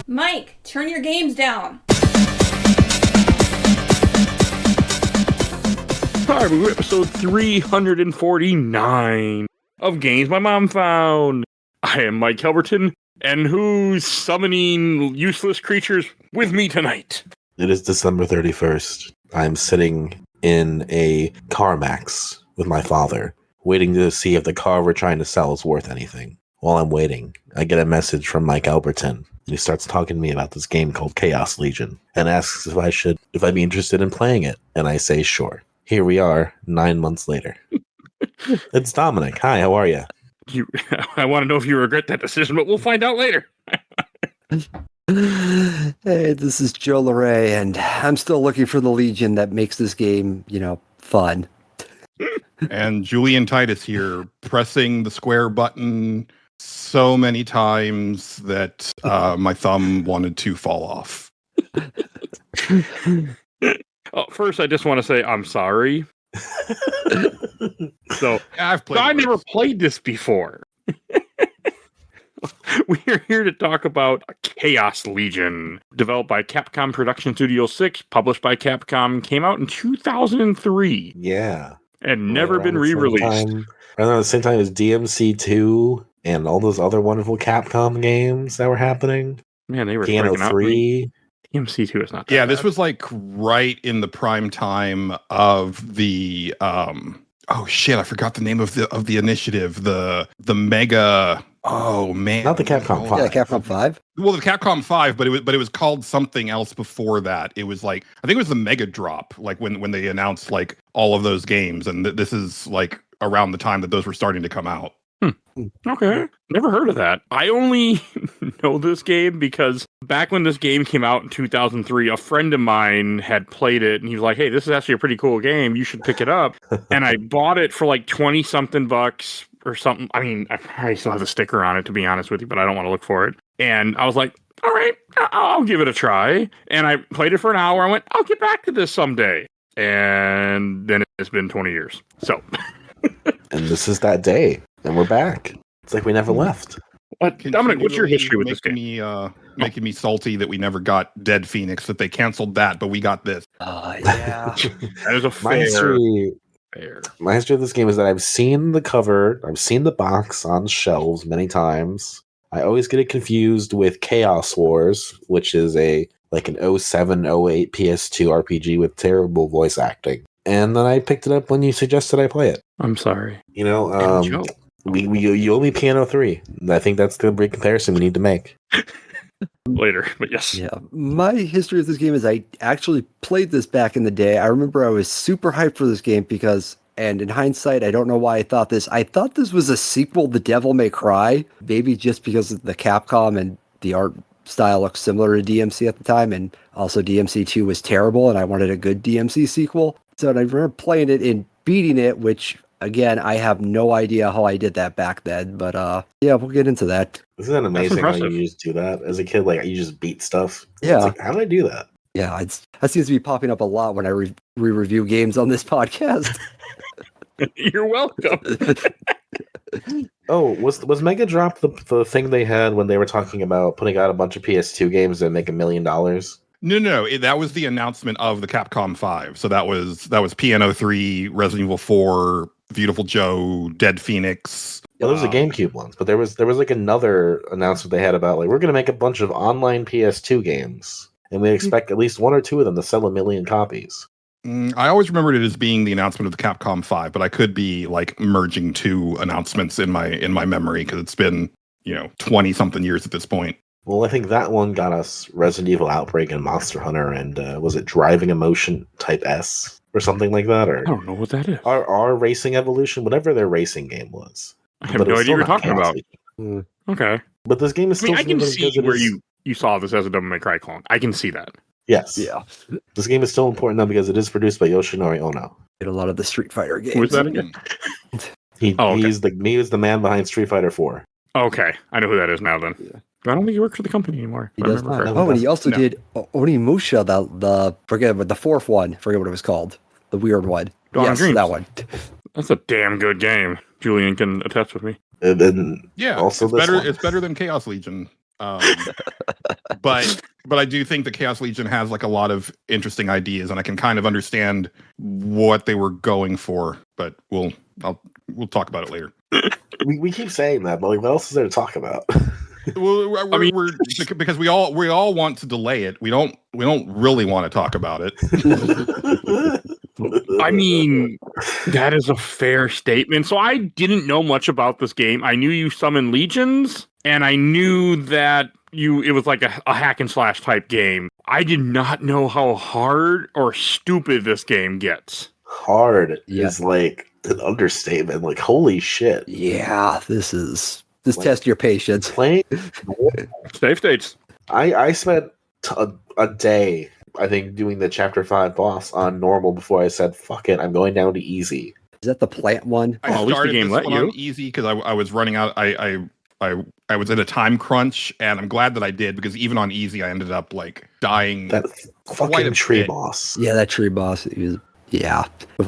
Mike, turn your games down. Hi, we're episode 349 of Games My Mom Found. I am Mike Albertin, and who's summoning useless creatures with me tonight? It is December 31st. I'm sitting in a CarMax with my father, waiting to see if the car we're trying to sell is worth anything. While I'm waiting, I get a message from Mike Albertin. He starts talking to me about this game called Chaos Legion and asks if I'd be interested in playing it. And I say, sure. Here we are, 9 months later. It's Dominic. Hi, how are you? I want to know if you regret that decision, but we'll find out later. Hey, this is Joe Larrey, and I'm still looking for the Legion that makes this game, fun. And Julian Titus here, pressing the square button so many times that my thumb wanted to fall off. First, I just want to say I'm sorry. I never played this before. We are here to talk about Chaos Legion, developed by Capcom Production Studio 6, published by Capcom, came out in 2003. Yeah. And never been re-released. Around the same time as DMC2 and all those other wonderful Capcom games that were happening. Man, they were Piano 3. DMC2 is not that bad. This was like right in the prime time of the I forgot the name of the initiative. The mega. Oh man, not the Capcom 5. Yeah, Capcom 5. Well, the Capcom 5, but it was called something else before that. It was like, I think it was the Mega Drop, like when they announced like all of those games, and this is like around the time that those were starting to come out. Okay, never heard of that. I only know this game because back when this game came out in 2003, a friend of mine had played it, and he was like, "Hey, this is actually a pretty cool game. You should pick it up." And I bought it for like 20-something bucks or something. I mean, I probably still have a sticker on it, to be honest with you, but I don't want to look for it. And I was like, all right, I'll give it a try. And I played it for an hour. I went, I'll get back to this someday. And then it's been 20 years. So. And this is that day. And we're back. It's like we never left. Dominic, what's your history with this game? Making me salty that we never got Dead Phoenix, that they canceled that, but we got this. Yeah. That is a fair. My history of this game is that I've seen the cover, I've seen the box on shelves many times. I always get it confused with Chaos Wars, which is an 07, 08 PS2 RPG with terrible voice acting. And then I picked it up when you suggested I play it. I'm sorry. You owe me Piano 3. I think that's the big comparison we need to make. Later, but yes. Yeah. My history of this game is I actually played this back in the day. I remember I was super hyped for this game because, and in hindsight, I don't know why I thought this. I thought this was a sequel to Devil May Cry, maybe just because of the Capcom and the art style looked similar to DMC at the time, and also DMC2 was terrible, and I wanted a good DMC sequel. So I remember playing it and beating it, which, again, I have no idea how I did that back then, but yeah, we'll get into that. Isn't that amazing how you just do that? As a kid, you just beat stuff. Yeah. It's like, how did I do that? Yeah, that seems to be popping up a lot when I re-review games on this podcast. You're welcome. Oh, was Mega Drop the thing they had when they were talking about putting out a bunch of PS2 games and make $1 million? No. That was the announcement of the Capcom 5. So that was Piano 3, Resident Evil 4, Beautiful Joe, Dead Phoenix. Well, there was the GameCube ones, but there was like another announcement they had about we're going to make a bunch of online PS2 games, and we expect at least one or two of them to sell 1 million copies. I always remembered it as being the announcement of the Capcom 5, but I could be merging two announcements in my memory because it's been 20 something years at this point. Well, I think that one got us Resident Evil Outbreak and Monster Hunter, and was it Driving Emotion Type S or something like that? Or I don't know what that is. Our Racing Evolution, whatever their racing game was. I have no idea what you're talking about. Okay. But this game is still... I can see where you saw this as a Devil May Cry clone. I can see that. Yes. Yeah. This game is still important now because it is produced by Yoshinori Ono. Did a lot of the Street Fighter games. Who is that again? He's the man behind Street Fighter 4. Okay. I know who that is now then. Yeah. I don't think he works for the company anymore. He does not. Oh, and he also did Onimusha, the fourth one. Forget what it was called. The weird one. Dawn yes, Dreams. That one. That's a damn good game. Julian can attest with me. And yeah, also it's better than Chaos Legion. But I do think the Chaos Legion has like a lot of interesting ideas, and I can kind of understand what they were going for. But we'll talk about it later. We keep saying that, but like, what else is there to talk about? Well, we're because we all want to delay it. We don't really want to talk about it. I mean, that is a fair statement. So I didn't know much about this game. I knew you summon legions, and I knew that it was like a hack and slash type game. I did not know how hard or stupid this game gets. Hard is like an understatement. Like, holy shit. Yeah, this test your patience. Playing Save states. I spent a day, I think, doing the chapter 5 boss on normal before I said, fuck it, I'm going down to easy. Is that the plant one? I started this one on easy because I was running out. I was in a time crunch, and I'm glad that I did, because even on easy, I ended up like dying. That fucking tree boss. Yeah, that tree boss. With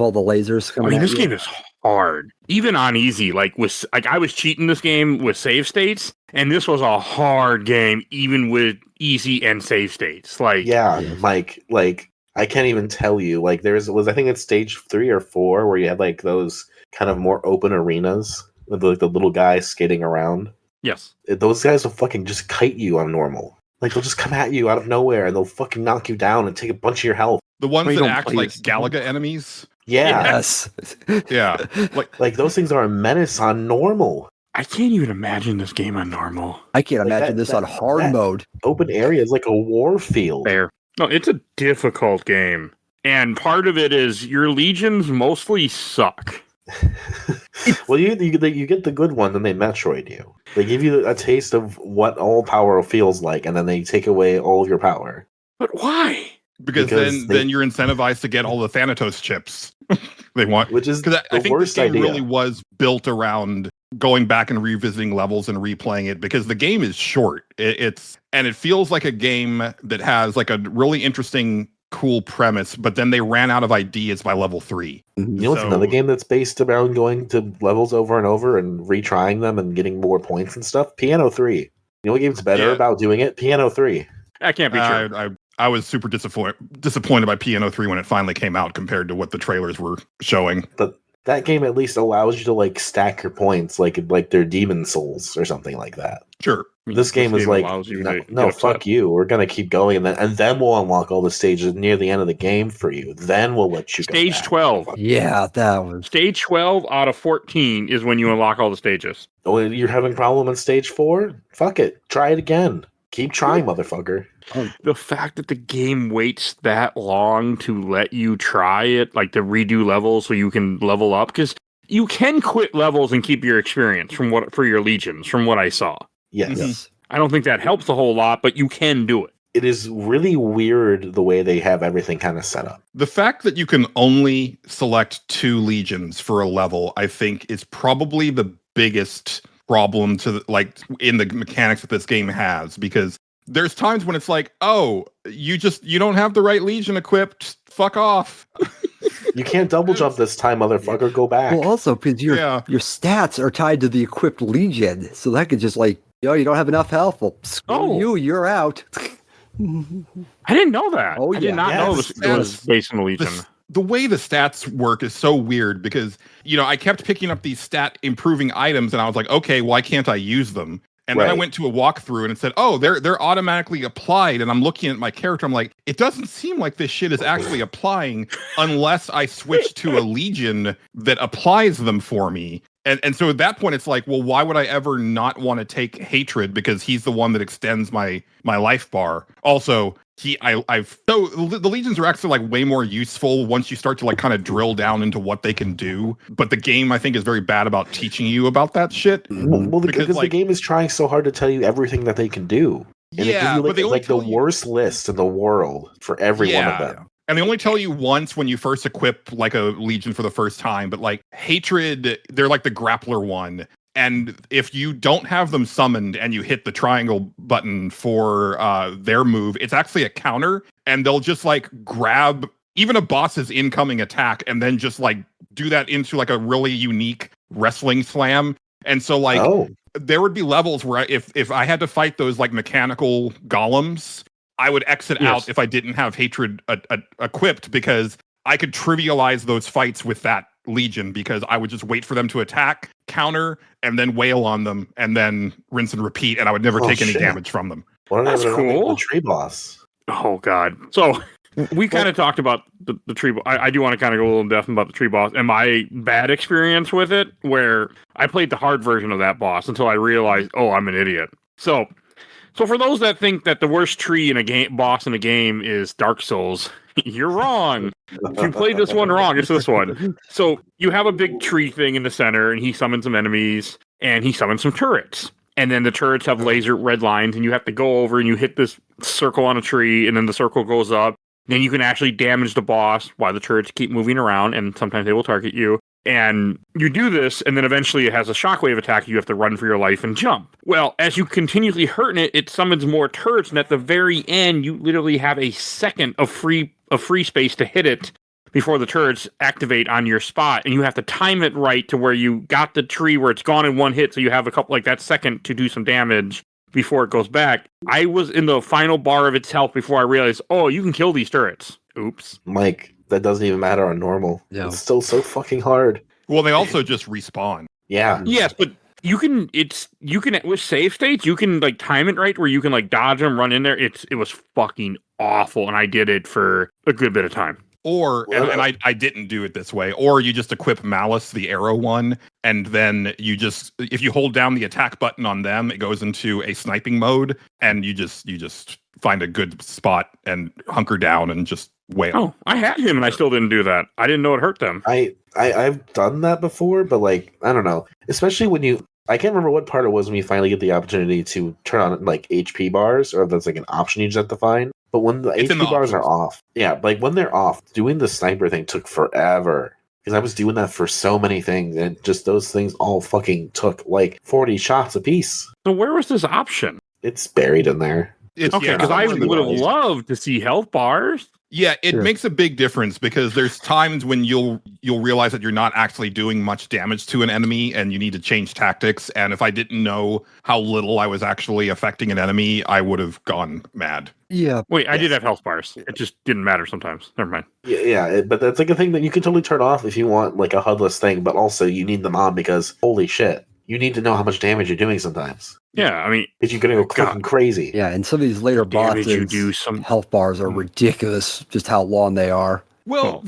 all the lasers coming. I mean, this game is hard. Even on easy, I was cheating this game with save states, and this was a hard game, even with easy and save states. Mike, I can't even tell you. Like, I think it's stage 3 or 4 where you had like those kind of more open arenas with like the little guys skating around. Yes. Those guys will fucking just kite you on normal. Like, they'll just come at you out of nowhere and they'll fucking knock you down and take a bunch of your health. The ones that act like Galaga enemies? Yeah. Yes. Yeah. Like those things are a menace on normal. I can't even imagine this game on normal. I can't imagine this on hard mode. Open area is like a war field. Fair. No, it's a difficult game. And part of it is your legions mostly suck. Well, you get the good ones and they Metroid you. They give you a taste of what all power feels like, and then they take away all of your power. But why? Because then you're incentivized to get all the Thanatos chips they want. Which is because I think worst this game idea. really was built around going back and revisiting levels and replaying it, because the game is short. It feels like a game that has like a really interesting, cool premise, but then they ran out of ideas by level 3. You know what's another game that's based around going to levels over and over and retrying them and getting more points and stuff? Piano 3. You know what game's better about doing it? Piano 3. That can't be true. I was super disappointed by Piano 3 when it finally came out compared to what the trailers were showing. But that game at least allows you to like stack your points like they're demon souls or something like that. Sure. This game is like, no, fuck you. We're going to keep going. And then we'll unlock all the stages near the end of the game for you. Then we'll let you go Stage back. 12. Yeah, that was. Stage 12 out of 14 is when you unlock all the stages. Oh, you're having a problem on stage 4? Fuck it. Try it again. Keep trying, motherfucker. The fact that the game waits that long to let you try it, like to redo levels so you can level up, because you can quit levels and keep your experience for your legions, from what I saw. Yes. Yes. I don't think that helps a whole lot, but you can do it. It is really weird the way they have everything kind of set up. The fact that you can only select 2 legions for a level, I think, is probably the biggest problem to in the mechanics that this game has, because there's times when it's like, oh, you don't have the right legion equipped. Fuck off. You can't double jump this time, motherfucker. Go back. Well, also because your stats are tied to the equipped legion, so that could just you don't have enough health. Well, screw you, you're out. I didn't know that. I did not know it was based on the legion. The way the stats work is so weird, because, I kept picking up these stat improving items and I was like, okay, why can't I use them? And then I went to a walkthrough and it said, oh, they're automatically applied. And I'm looking at my character. I'm like, it doesn't seem like this shit is actually applying unless I switch to a legion that applies them for me. And so at that point, it's like, well, why would I ever not want to take Hatred? Because he's the one that extends my life bar. Also, the legions are actually way more useful once you start to kind of drill down into what they can do. But the game, I think, is very bad about teaching you about that shit. Well, because the game is trying so hard to tell you everything that they can do. And it gives you but they only the worst list in the world for every one of them. And they only tell you once when you first equip a legion for the first time. But Hatred, they're the grappler one. And if you don't have them summoned and you hit the triangle button for their move, it's actually a counter. And they'll just grab even a boss's incoming attack and then just do that into a really unique wrestling slam. And so there would be levels where if I had to fight those like mechanical golems, I would exit out if I didn't have hatred equipped, because I could trivialize those fights with that legion, because I would just wait for them to attack, counter, and then wail on them, and then rinse and repeat, and I would never take any damage from them. Well, that's cool. The tree boss. Oh God! So we kind of talked about the tree. I do want to kind of go a little in depth about the tree boss and my bad experience with it, where I played the hard version of that boss until I realized, oh, I'm an idiot. So for those that think that the worst tree in a game, boss in a game, is Dark Souls, you're wrong. If you played this one wrong, it's this one. So you have a big tree thing in the center, and he summons some enemies, and he summons some turrets. And then the turrets have laser red lines, and you have to go over and you hit this circle on a tree, and then the circle goes up. Then you can actually damage the boss while the turrets keep moving around, and sometimes they will target you. And you do this, and then eventually it has a shockwave attack. You have to run for your life and jump. Well, as you continuously hurting it, it summons more turrets, and at the very end, you literally have a second of free space to hit it before the turrets activate on your spot, and you have to time it right to where you got the tree where it's gone in one hit, so you have a couple like that second to do some damage before it goes back. I was in the final bar of its health before I realized, oh, you can kill these turrets. Oops. Mike, that doesn't even matter on normal. Yeah. It's still so fucking hard. Well, they also just respawn. Yeah. Yes, but you can with save states, you can like time it right where you can like dodge them, run in there. It was fucking awful, and I did it for a good bit of time. Or, and I didn't do it this way, or you just equip Malice, the arrow one, and then you just, if you hold down the attack button on them, it goes into a sniping mode, and you just find a good spot and hunker down and just wail. Oh, I had him and I still didn't do that. I didn't know it hurt them. I've done that before, but like, I don't know. Especially when I can't remember what part it was when you finally get the opportunity to turn on like HP bars, or if that's like an option you just have to find. But when the HP bars are off, like when they're off, doing the sniper thing took forever. Because I was doing that for so many things, and just those things all fucking took like 40 shots a piece. So where was this option? It's buried in there. Okay, because I would have loved to see health bars. Yeah, it makes a big difference, because there's times when you'll realize that you're not actually doing much damage to an enemy and you need to change tactics. And if I didn't know how little I was actually affecting an enemy, I would have gone mad. Yeah. Wait, I did have health bars. It just didn't matter sometimes. Never mind. Yeah, but that's like a thing that you can totally turn off if you want like a HUD-less thing, but also you need them on because holy shit, you need to know how much damage you're doing sometimes. Yeah, I mean, because you're going to go fucking crazy. Yeah, and some of these later bosses, health bars are ridiculous. Just how long they are. Well,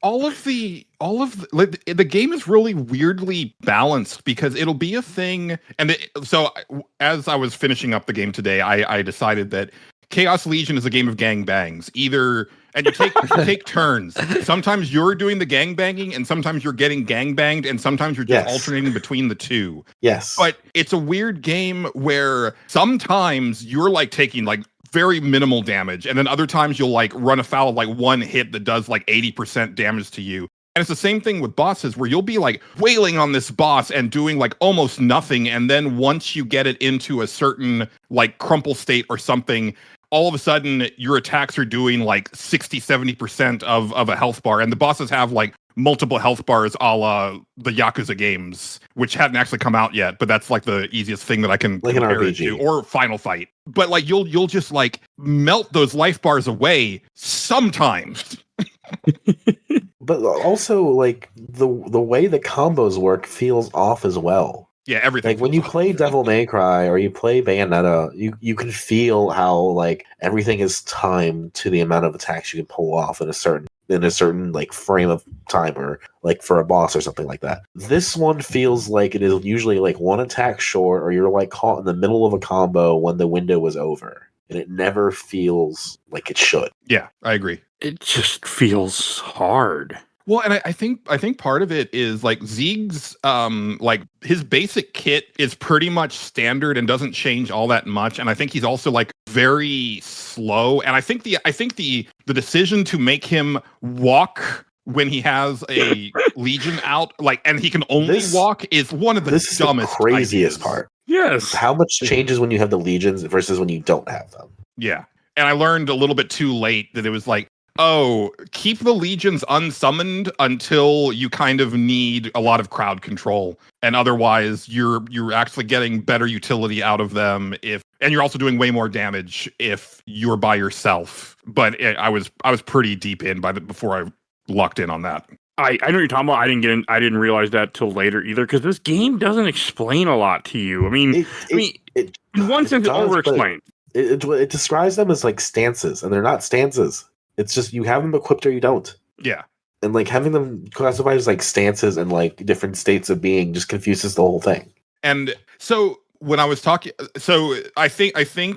all of the game is really weirdly balanced, because it'll be a thing. And so as I was finishing up the game today, I decided that Chaos Legion is a game of gangbangs. And you take turns. Sometimes you're doing the gangbanging, and sometimes you're getting gangbanged, and sometimes you're just alternating between the two. Yes. But it's a weird game where sometimes you're like taking like very minimal damage, and then other times you'll like run afoul of like one hit that does like 80% damage to you. And it's the same thing with bosses, where you'll be like wailing on this boss and doing like almost nothing, and then once you get it into a certain like crumple state or something, all of a sudden your attacks are doing like 60-70% of a health bar, and the bosses have like multiple health bars a la the Yakuza games, which hadn't actually come out yet, but that's like the easiest thing that I can like compare an it RPG to, or Final Fight. But like you'll just like melt those life bars away sometimes. But also like the way the combos work feels off as well. Yeah, everything. Like when you play Devil May Cry or you play Bayonetta, you can feel how like everything is timed to the amount of attacks you can pull off in a certain like frame of time, or like for a boss or something like that. This one feels like it is usually like one attack short, or you're like caught in the middle of a combo when the window is over, and it never feels like it should. Yeah, I agree. It just feels hard. Well, and I think part of it is like Zeeg's like his basic kit is pretty much standard and doesn't change all that much, and I think he's also like very slow, and I think the decision to make him walk when he has a Legion out, like, and he can only walk, is one of the dumbest, the craziest ideas. Part. Yes. How much changes when you have the Legions versus when you don't have them. Yeah. And I learned a little bit too late that it was like, Oh, keep the legions unsummoned until you kind of need a lot of crowd control, and otherwise you're actually getting better utility out of them and you're also doing way more damage if you're by yourself. But I was pretty deep in before I locked in on that. I know what you're talking about. I didn't realize that till later either, because this game doesn't explain a lot to you. I mean, in one sense, it's over-explained. It describes them as like stances, and they're not stances. It's just you have them equipped or you don't. Yeah. And like having them classified as like stances and like different states of being just confuses the whole thing. And so when I was talking, so I think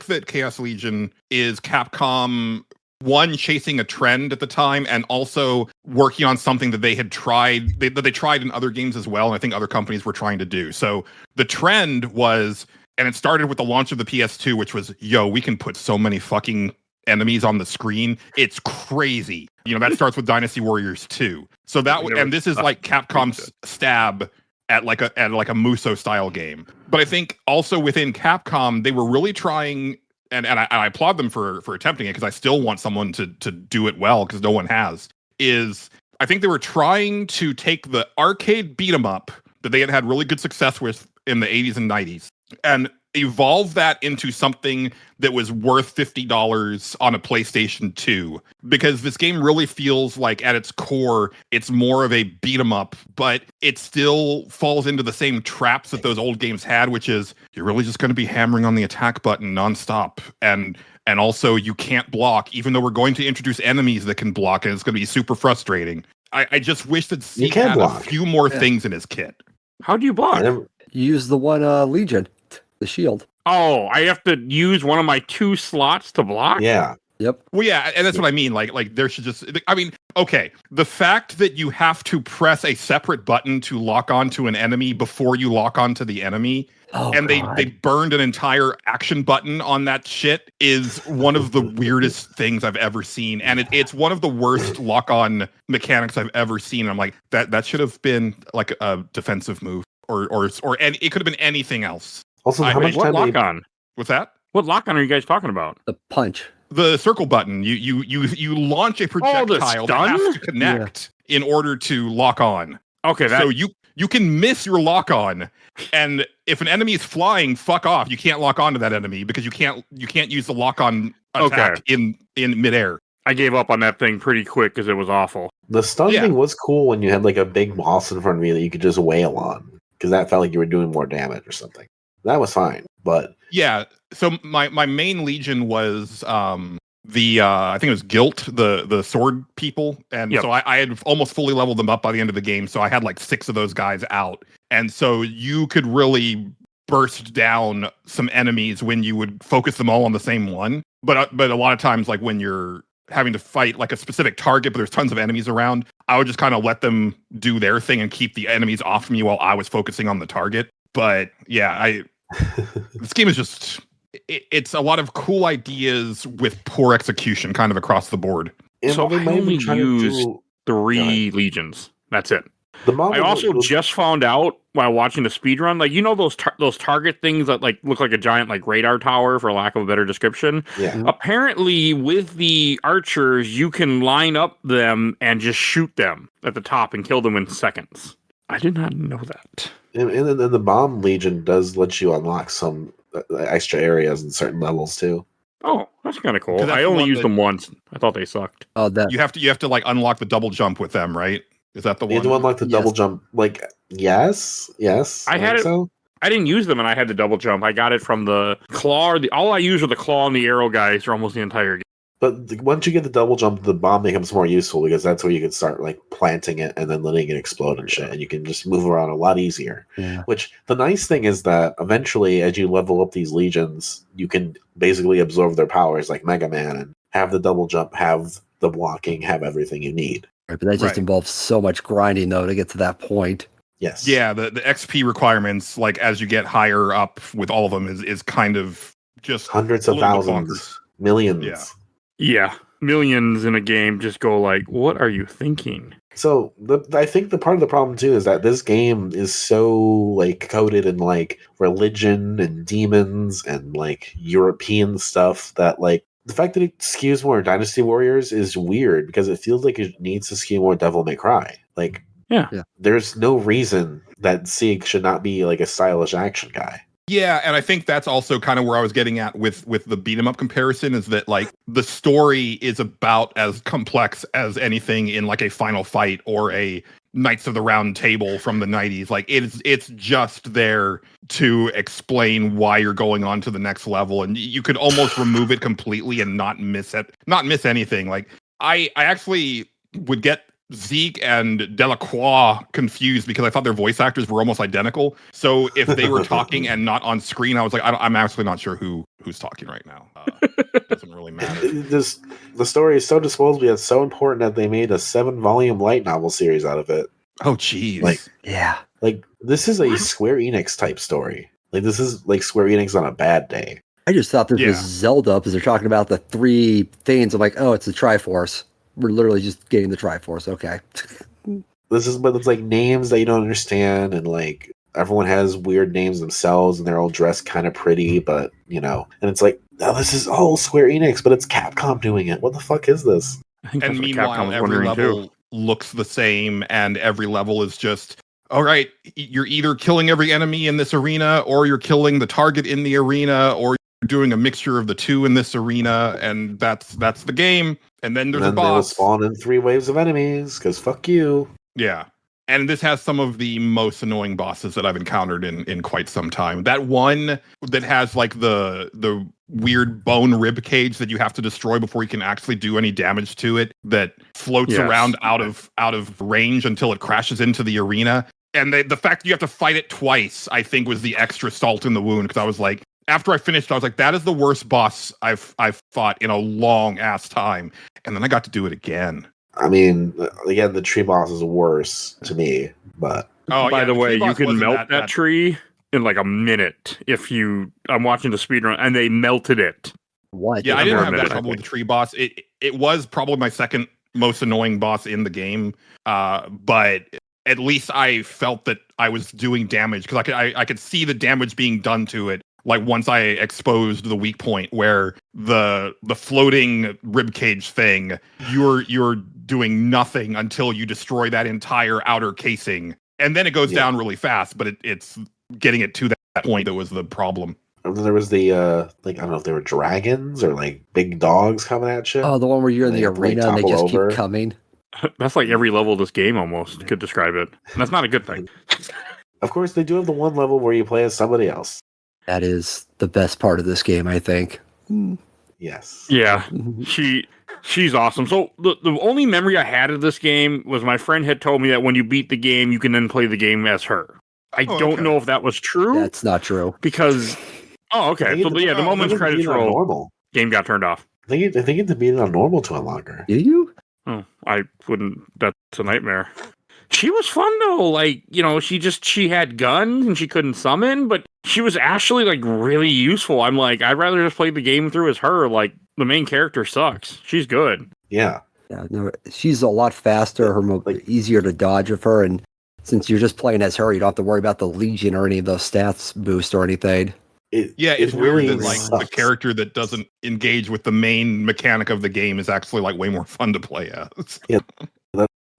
that Chaos Legion is Capcom, one, chasing a trend at the time, and also working on something that they had tried, that they tried in other games as well, and I think other companies were trying to do. So the trend was, and it started with the launch of the PS2, which was, we can put so many fucking enemies on the screen. It's crazy. That starts with Dynasty Warriors 2. So and this is like Capcom's stab at like a Muso style game. But I think also within Capcom, they were really trying, and I applaud them for attempting it, because I still want someone to do it well, because no one has, I think they were trying to take the arcade beat 'em up that they had really good success with in the 80s and 90s and evolve that into something that was worth $50 on a PlayStation 2, because this game really feels like at its core it's more of a beat 'em up, but it still falls into the same traps that those old games had, which is you're really just going to be hammering on the attack button nonstop, and also you can't block, even though we're going to introduce enemies that can block, and it's going to be super frustrating. I just wish that Zeke had a few more things in his kit. How do you block? You use the one Legion, the shield. Oh, I have to use one of my 2 slots to block? Yeah. Yep. Well, yeah, and that's what I mean. Like there should just, okay, the fact that you have to press a separate button to lock onto an enemy before you lock onto the enemy, and they burned an entire action button on that shit, is one of the weirdest things I've ever seen, and it's one of the worst lock-on mechanics I've ever seen. I'm like, that should have been like a defensive move, or and it could have been anything else. Also, how much what time lock-on? What's that? What lock-on are you guys talking about? The punch. The circle button. You launch a projectile that has to connect in order to lock on. Okay, so you can miss your lock on, and if an enemy is flying, fuck off. You can't lock onto that enemy because you can't use the lock on attack in midair. I gave up on that thing pretty quick because it was awful. The stun thing was cool when you had like a big boss in front of you that you could just wail on, because that felt like you were doing more damage or something. That was fine, but yeah. So my main legion was I think it was Guilt, the sword people, and so I had almost fully leveled them up by the end of the game. So I had like 6 of those guys out, and so you could really burst down some enemies when you would focus them all on the same one. But a lot of times, like when you're having to fight like a specific target, but there's tons of enemies around, I would just kind of let them do their thing and keep the enemies off me while I was focusing on the target. But yeah, this game is just, it's a lot of cool ideas with poor execution kind of across the board. So I only used 3 legions. That's it. I also just found out while watching the speedrun, like, those target things that like look like a giant like radar tower, for lack of a better description. Yeah. Apparently with the archers, you can line up them and just shoot them at the top and kill them in seconds. I did not know that. And the bomb legion does let you unlock some extra areas in certain levels too. Oh, that's kind of cool. I only used them once. I thought they sucked. Oh, that you have to like unlock the double jump with them, right? Is that the one? You have to unlock the double jump. Like, yes. I had it. So. I didn't use them, and I had the double jump. I got it from the claw. All I used were the claw and the arrow guys for almost the entire game. But once you get the double jump, the bomb becomes more useful, because that's where you can start like planting it and then letting it explode and shit, and you can just move around a lot easier. Yeah. Which the nice thing is that eventually, as you level up these legions, you can basically absorb their powers like Mega Man and have the double jump, have the blocking, have everything you need. Right, but that just involves so much grinding though to get to that point. Yes. Yeah, the XP requirements, like as you get higher up with all of them, is kind of just hundreds of thousands, millions. Yeah, millions in a game just go like, what are you thinking? So I think the part of the problem too is that this game is so like coded in like religion and demons and like European stuff that like the fact that it skews more Dynasty Warriors is weird because it feels like it needs to skew more Devil May Cry. Like, Yeah. there's no reason that Sieg should not be like a stylish action guy. Yeah, and I think that's also kind of where I was getting at with the beat 'em up comparison is that like the story is about as complex as anything in like a Final Fight or a Knights of the Round Table from the 90s. Like it's just there to explain why you're going on to the next level, and you could almost remove it completely and not miss anything. Like I actually would get Zeke and Delacroix confused because I thought their voice actors were almost identical. So if they were talking and not on screen, I was like, I'm actually not sure who's talking right now. It doesn't really matter. The story is so disposable yet so important that they made a 7-volume light novel series out of it. Oh, geez. Like this is a Square Enix type story. Like this is like Square Enix on a bad day. I just thought this was Zelda because they're talking about the 3 things. I'm like, oh, it's the Triforce. We're literally just getting the Triforce. Okay. But it's like names that you don't understand, and like everyone has weird names themselves, and they're all dressed kind of pretty, but and it's like, oh, this is all Square Enix, but it's Capcom doing it. What the fuck is this? And meanwhile, every level looks the same, and every level is just, all right, you're either killing every enemy in this arena, or you're killing the target in the arena, or you're doing a mixture of the two in this arena, and that's the game. And then there's a boss. They will spawn in 3 waves of enemies, because fuck you. Yeah. And this has some of the most annoying bosses that I've encountered in quite some time. That one that has like the weird bone rib cage that you have to destroy before you can actually do any damage to it, that floats around out of range until it crashes into the arena. And the fact that you have to fight it twice, I think, was the extra salt in the wound, because I was like, after I finished, I was like, that is the worst boss I've fought in a long ass time. And then I got to do it again. I mean, again, the tree boss is worse to me, but... By the way, you can melt that tree in like a minute I'm watching the speedrun, and they melted it. What? Yeah, I didn't have that trouble with the tree boss. It was probably my second most annoying boss in the game, but at least I felt that I was doing damage, because I could see the damage being done to it. Like once I exposed the weak point where the floating ribcage thing, you're doing nothing until you destroy that entire outer casing, and then it goes down really fast. But it's getting it to that point that was the problem. And then there was the like, I don't know if they were dragons or like big dogs coming at you. Oh, the one where you're in the arena and they just keep coming. That's like every level of this game almost could describe it. And that's not a good thing. Of course, they do have the one level where you play as somebody else. That is the best part of this game, I think. Yes. Yeah, she's awesome. So the only memory I had of this game was my friend had told me that when you beat the game, you can then play the game as her. I don't know if that was true. That's not true. Because, okay. So the moment's credits roll, game got turned off. I think you have to beat it on normal to unlock her. Do you? Oh, I wouldn't. That's a nightmare. She was fun though. Like, she had guns and she couldn't summon, but she was actually like really useful. I'm like, I'd rather just play the game through as her. Like, the main character sucks. She's good. Yeah. Yeah, no, she's a lot faster, easier to dodge of her, and since you're just playing as her, you don't have to worry about the Legion or any of those stats boost or anything. It's weird that like the character that doesn't engage with the main mechanic of the game is actually like way more fun to play as. Yeah.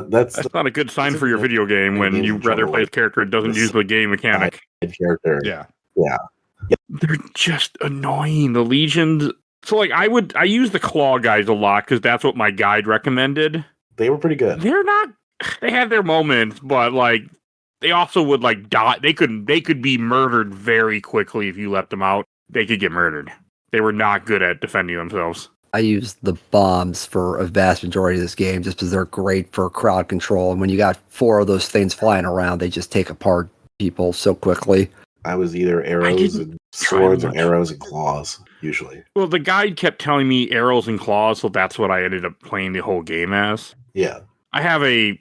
That's not a good sign for your video game when you rather play a character that doesn't use the game mechanic. Character. Yeah. They're just annoying. The Legions. So like I use the claw guys a lot because that's what my guide recommended. They were pretty good. They had their moments, but like they also would like die. They could be murdered very quickly if you let them out. They could get murdered. They were not good at defending themselves. I use the bombs for a vast majority of this game just because they're great for crowd control. And when you got 4 of those things flying around, they just take apart people so quickly. I was either arrows and swords or arrows and claws, usually. Well, the guide kept telling me arrows and claws, so that's what I ended up playing the whole game as. Yeah. A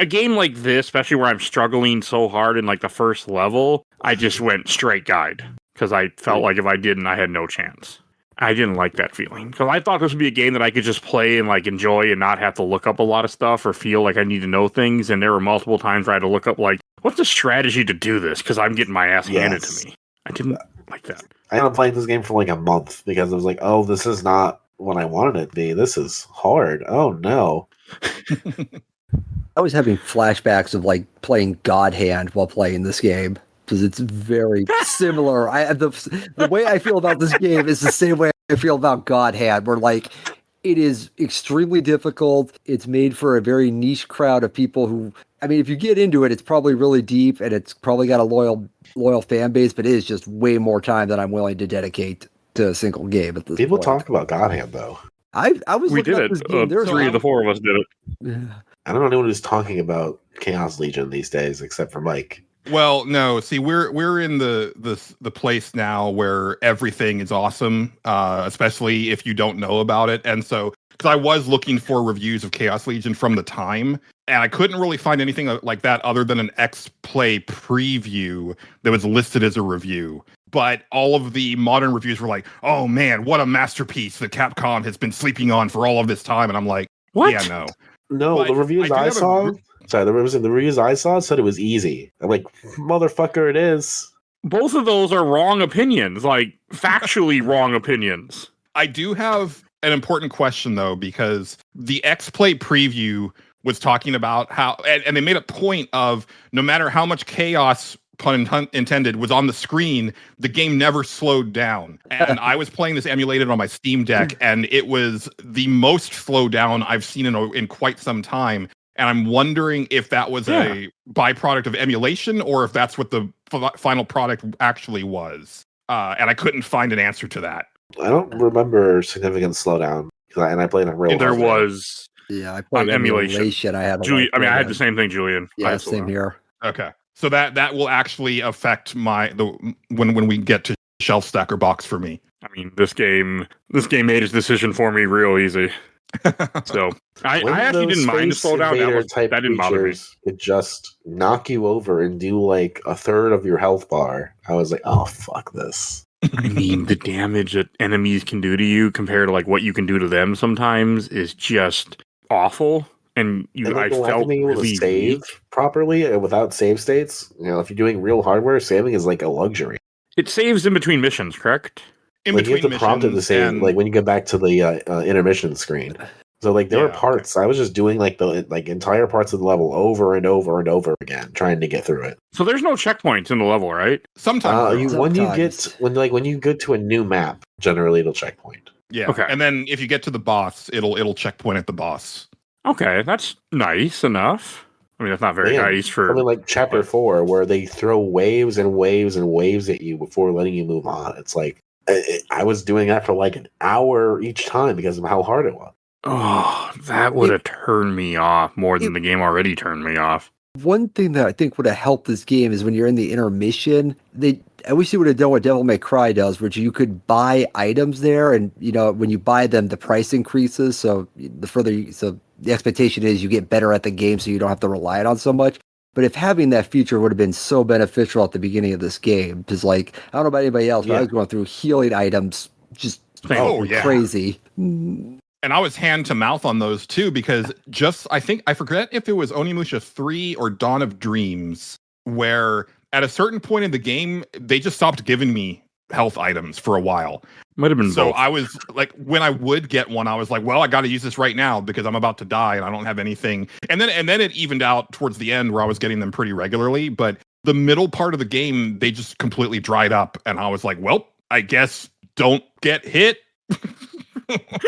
game like this, especially where I'm struggling so hard in like the first level, I just went straight guide because I felt like if I didn't, I had no chance. I didn't like that feeling because I thought this would be a game that I could just play and like enjoy and not have to look up a lot of stuff or feel like I need to know things. And there were multiple times where I had to look up like, what's the strategy to do this? Because I'm getting my ass handed to me. I didn't like that. I ended up playing this game for like a month because I was like, oh, this is not what I wanted it to be. This is hard. Oh no. I was having flashbacks of like playing God Hand while playing this game because it's very similar. The way I feel about this game is the same way I feel about God Hand, where like it is extremely difficult. It's made for a very niche crowd of people who, I mean, if you get into it, it's probably really deep and it's probably got a loyal fan base, but it is just way more time than I'm willing to dedicate to a single game at this People point. talk about God Hand though. I was We looking did at it. this game. Three of the four of us did it. I don't know anyone who's talking about Chaos Legion these days except for Mike. Well, no. See, we're in the place now where everything is awesome, especially if you don't know about it. And so, because I was looking for reviews of Chaos Legion from the time, and I couldn't really find anything like that other than an X-Play preview that was listed as a review. But all of the modern reviews were like, "Oh man, what a masterpiece that Capcom has been sleeping on for all of this time." And I'm like, What? Yeah, no. No, But the reviews I do I have a saw. gr- Sorry, the reviews I saw said it was easy. I'm like, motherfucker, it is. Both of those are wrong opinions, like factually wrong opinions. I do have an important question though, because the X-Play preview was talking about how, and they made a point of no matter how much chaos, pun intended, was on the screen, the game never slowed down. And I was playing this emulated on my Steam Deck, and it was the most slowed down I've seen in quite some time. And I'm wondering if that was a byproduct of emulation or if that's what the final product actually was. And I couldn't find an answer to that. I don't remember significant slowdown, and I played on real. There hardware. was Yeah, I played emulation. I had Julian. I mean, I had the same thing, Julian. Yeah, same here. Okay, so that will actually affect when we get to shelf stacker box for me. I mean, this game made its decision for me real easy. So I actually didn't mind the slowdown. That didn't bother me. Could just knock you over and do like a third of your health bar. I was like, oh fuck this. I mean, the damage that enemies can do to you compared to like what you can do to them sometimes is just awful. And I felt being able really to save properly and without save states. You know, if you're doing real hardware, saving is like a luxury. It saves in between missions, correct? Like you have to prompt it to save, like when you get back to the intermission screen. So like there were parts I was just doing like the entire parts of the level over and over and over again, trying to get through it. So there's no checkpoints in the level, right? Sometimes when you get to a new map, generally it'll checkpoint. Yeah. Okay. And then if you get to the boss, it'll checkpoint at the boss. Okay, that's nice enough. I mean, that's not very nice for something like Chapter 4, where they throw waves and waves and waves at you before letting you move on. It's like I was doing that for like an hour each time because of how hard it was. Oh, that would have turned me off more than the game already turned me off. One thing that I think would have helped this game is when you're in the intermission, I wish they would have done what Devil May Cry does, which you could buy items there, and you know when you buy them, the price increases. So the expectation is you get better at the game, so you don't have to rely on so much. But if having that feature would have been so beneficial at the beginning of this game, because like I don't know about anybody else, but I was going through healing items just crazy. And I was hand to mouth on those too, because I forget if it was Onimusha 3 or Dawn of Dreams, where at a certain point in the game, they just stopped giving me health items for a while. Might have been so both. I was like, when I would get one, I was like, well, I got to use this right now because I'm about to die and I don't have anything. And then it evened out towards the end where I was getting them pretty regularly. But the middle part of the game, they just completely dried up. And I was like, well, I guess don't get hit.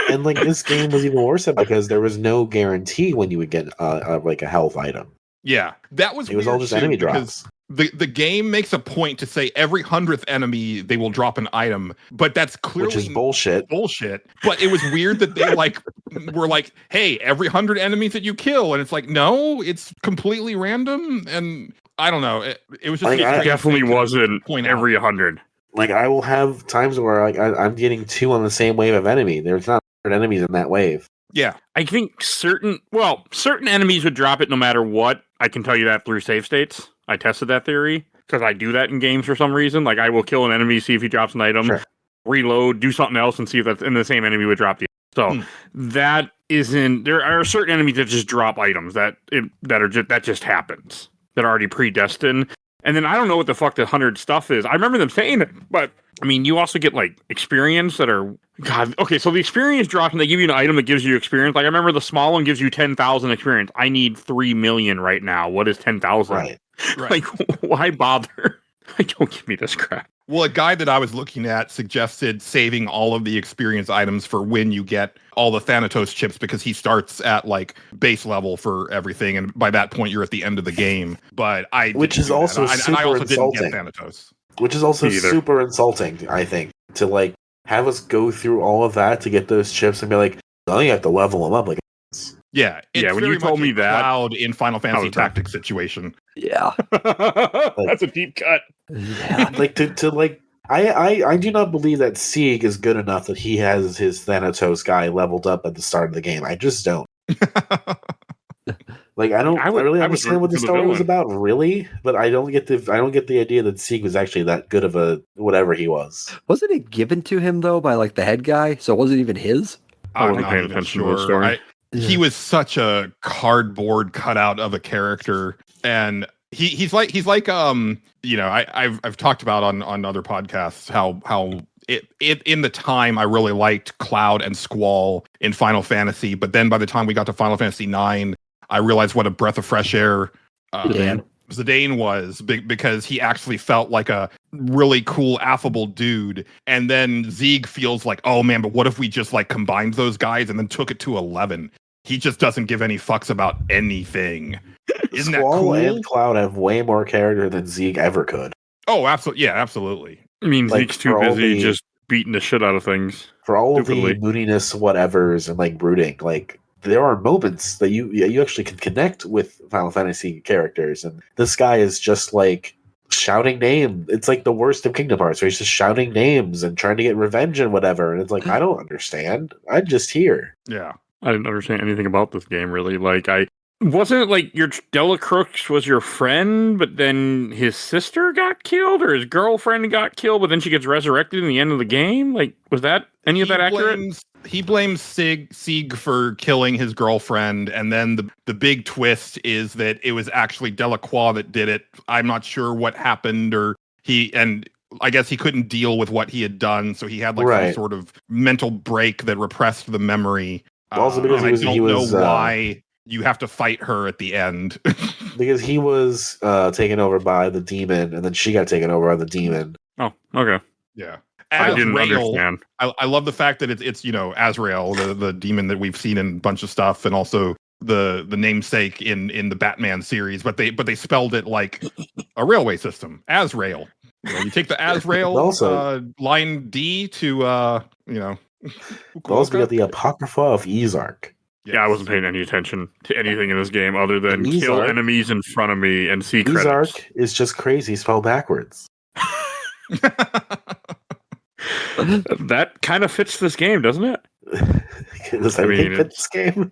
And like this game was even worse because there was no guarantee when you would get like a health item. Yeah, that was. It was all just enemy drops. The game makes a point to say every 100th enemy they will drop an item, but that's clearly which is bullshit. But it was weird that they were like, hey, every 100 enemies that you kill, and it's like, no, it's completely random, and I don't know. It was just like, it definitely wasn't every 100. Like I will have times where like I'm getting 2 on the same wave of enemy. There's not 100 enemies in that wave. Yeah, I think certain enemies would drop it no matter what. I can tell you that through save states. I tested that theory because I do that in games for some reason. Like I will kill an enemy, see if he drops an item, reload, do something else, and see if that's in the same enemy would drop the. So that isn't. There are certain enemies that just drop items that just happens that are already predestined. And then I don't know what the fuck the 100 stuff is. I remember them saying it, but I mean, you also get like experience that are God. Okay, so the experience drops and they give you an item that gives you experience. Like I remember the small one gives you 10,000 experience. I need 3 million right now. What is 10,000? Right. Like, why bother? Like, don't give me this crap. Well, a guide that I was looking at suggested saving all of the experience items for when you get all the Thanatos chips, because he starts at like base level for everything, and by that point you're at the end of the game. But which is also super I also insulting. didn't get Thanatos. Which is also Either. super insulting, I think, to like have us go through all of that to get those chips and be like, oh, you have to level them up. Like, Yeah, it's Yeah, when you very told much me a that, Cloud in Final Fantasy was done. Tactics situation. Yeah. That's a deep cut. Yeah. like to like, I do not believe that Sieg is good enough that he has his Thanatos guy leveled up at the start of the game. I just don't. Like I really understand what the story was about, really, but I don't get the idea that Sieg was actually that good of a whatever he was. Wasn't it given to him though by like the head guy? So it wasn't even his? I wasn't not paying even attention to the story. He was such a cardboard cutout of a character, and he's like I've talked about on other podcasts how it in the time I really liked Cloud and Squall in Final Fantasy, but then by the time we got to Final Fantasy IX, I realized what a breath of fresh air Zidane was, because he actually felt like a really cool, affable dude. And then Zieg feels like, oh man, but what if we just like combined those guys and then took it to 11? He just doesn't give any fucks about anything. Isn't Squall that cool? and Cloud have way more character than Zieg ever could. Oh, absolutely. Yeah, absolutely. I mean, Like, Zeke's too busy just beating the shit out of things. For all Stupidly. of the moodiness, whatevers, and like brooding, like there are moments that you actually can connect with Final Fantasy characters, and this guy is just like shouting names. It's like the worst of Kingdom Hearts, where he's just shouting names and trying to get revenge and whatever. And it's like, I don't understand. I'm just here. Yeah. I didn't understand anything about this game, really. Like, wasn't it like your Della Crooks was your friend, but then his sister got killed, or his girlfriend got killed, but then she gets resurrected in the end of the game? Like, was that any of that accurate? He blames Sieg for killing his girlfriend, and then the big twist is that it was actually Delacroix that did it. I'm not sure what happened, and I guess he couldn't deal with what he had done, so he had like some sort of mental break that repressed the memory. Also, because I don't know why you have to fight her at the end. Because he was taken over by the demon, and then she got taken over by the demon. Oh, okay. Yeah. I didn't understand. I love the fact that it's Azrael, the demon that we've seen in a bunch of stuff, and also the namesake in the Batman series, but they spelled it like a railway system. Azrael. You take the Azrael Also, line D to also got the Apocrypha of Ezark. Yes. Yeah, I wasn't paying any attention to anything in this game other than Ezark- kill enemies in front of me and see credits. Ezark is just crazy spelled backwards. That kind of fits this game, doesn't it? Does everything fit this game?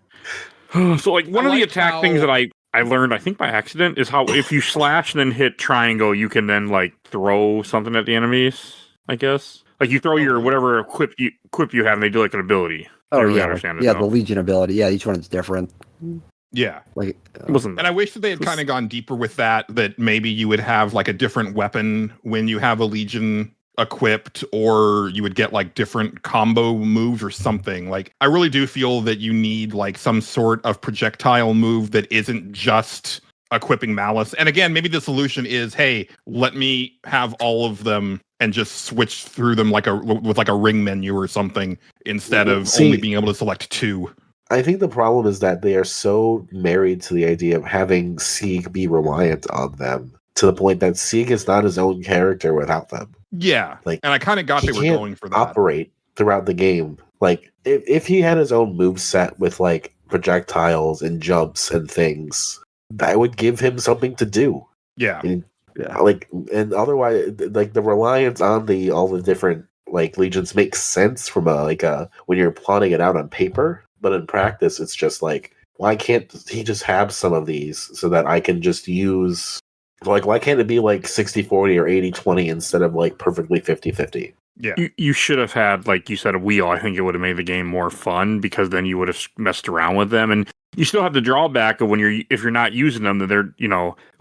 So, like, one of the attack things that I learned, I think by accident, is how if you slash and then hit triangle, you can then, like, throw something at the enemies, I guess. Like, you throw your whatever equip you have, and they do, like, an ability. Oh, really yeah. Understand it, Yeah, though. the Legion ability. Yeah, each one is different. Yeah. Like, Wasn't And I wish that they had kind of gone deeper with that maybe you would have like a different weapon when you have a Legion equipped, or you would get like different combo moves or something. Like, I really do feel that you need like some sort of projectile move that isn't just equipping Malice. And again, maybe the solution is, hey, let me have all of them and just switch through them with a ring menu or something, instead of only being able to select two. I think the problem is that they are so married to the idea of having Sieg be reliant on them, to the point that Sieg is not his own character without them. Yeah, like, and I kind of got they were going for that. Operate throughout the game. Like, if he had his own move set with like projectiles and jumps and things, that would give him something to do. Yeah. Yeah. Like, and otherwise, like, the reliance on all the different like legions makes sense from when you're plotting it out on paper, but in practice, it's just like, why can't he just have some of these so that I can just use, like, why can't it be like 60-40 or 80-20 instead of like perfectly 50-50? Yeah. You should have had, like you said, a wheel. I think it would have made the game more fun because then you would have messed around with them. And you still have the drawback of if you're not using them, then they're,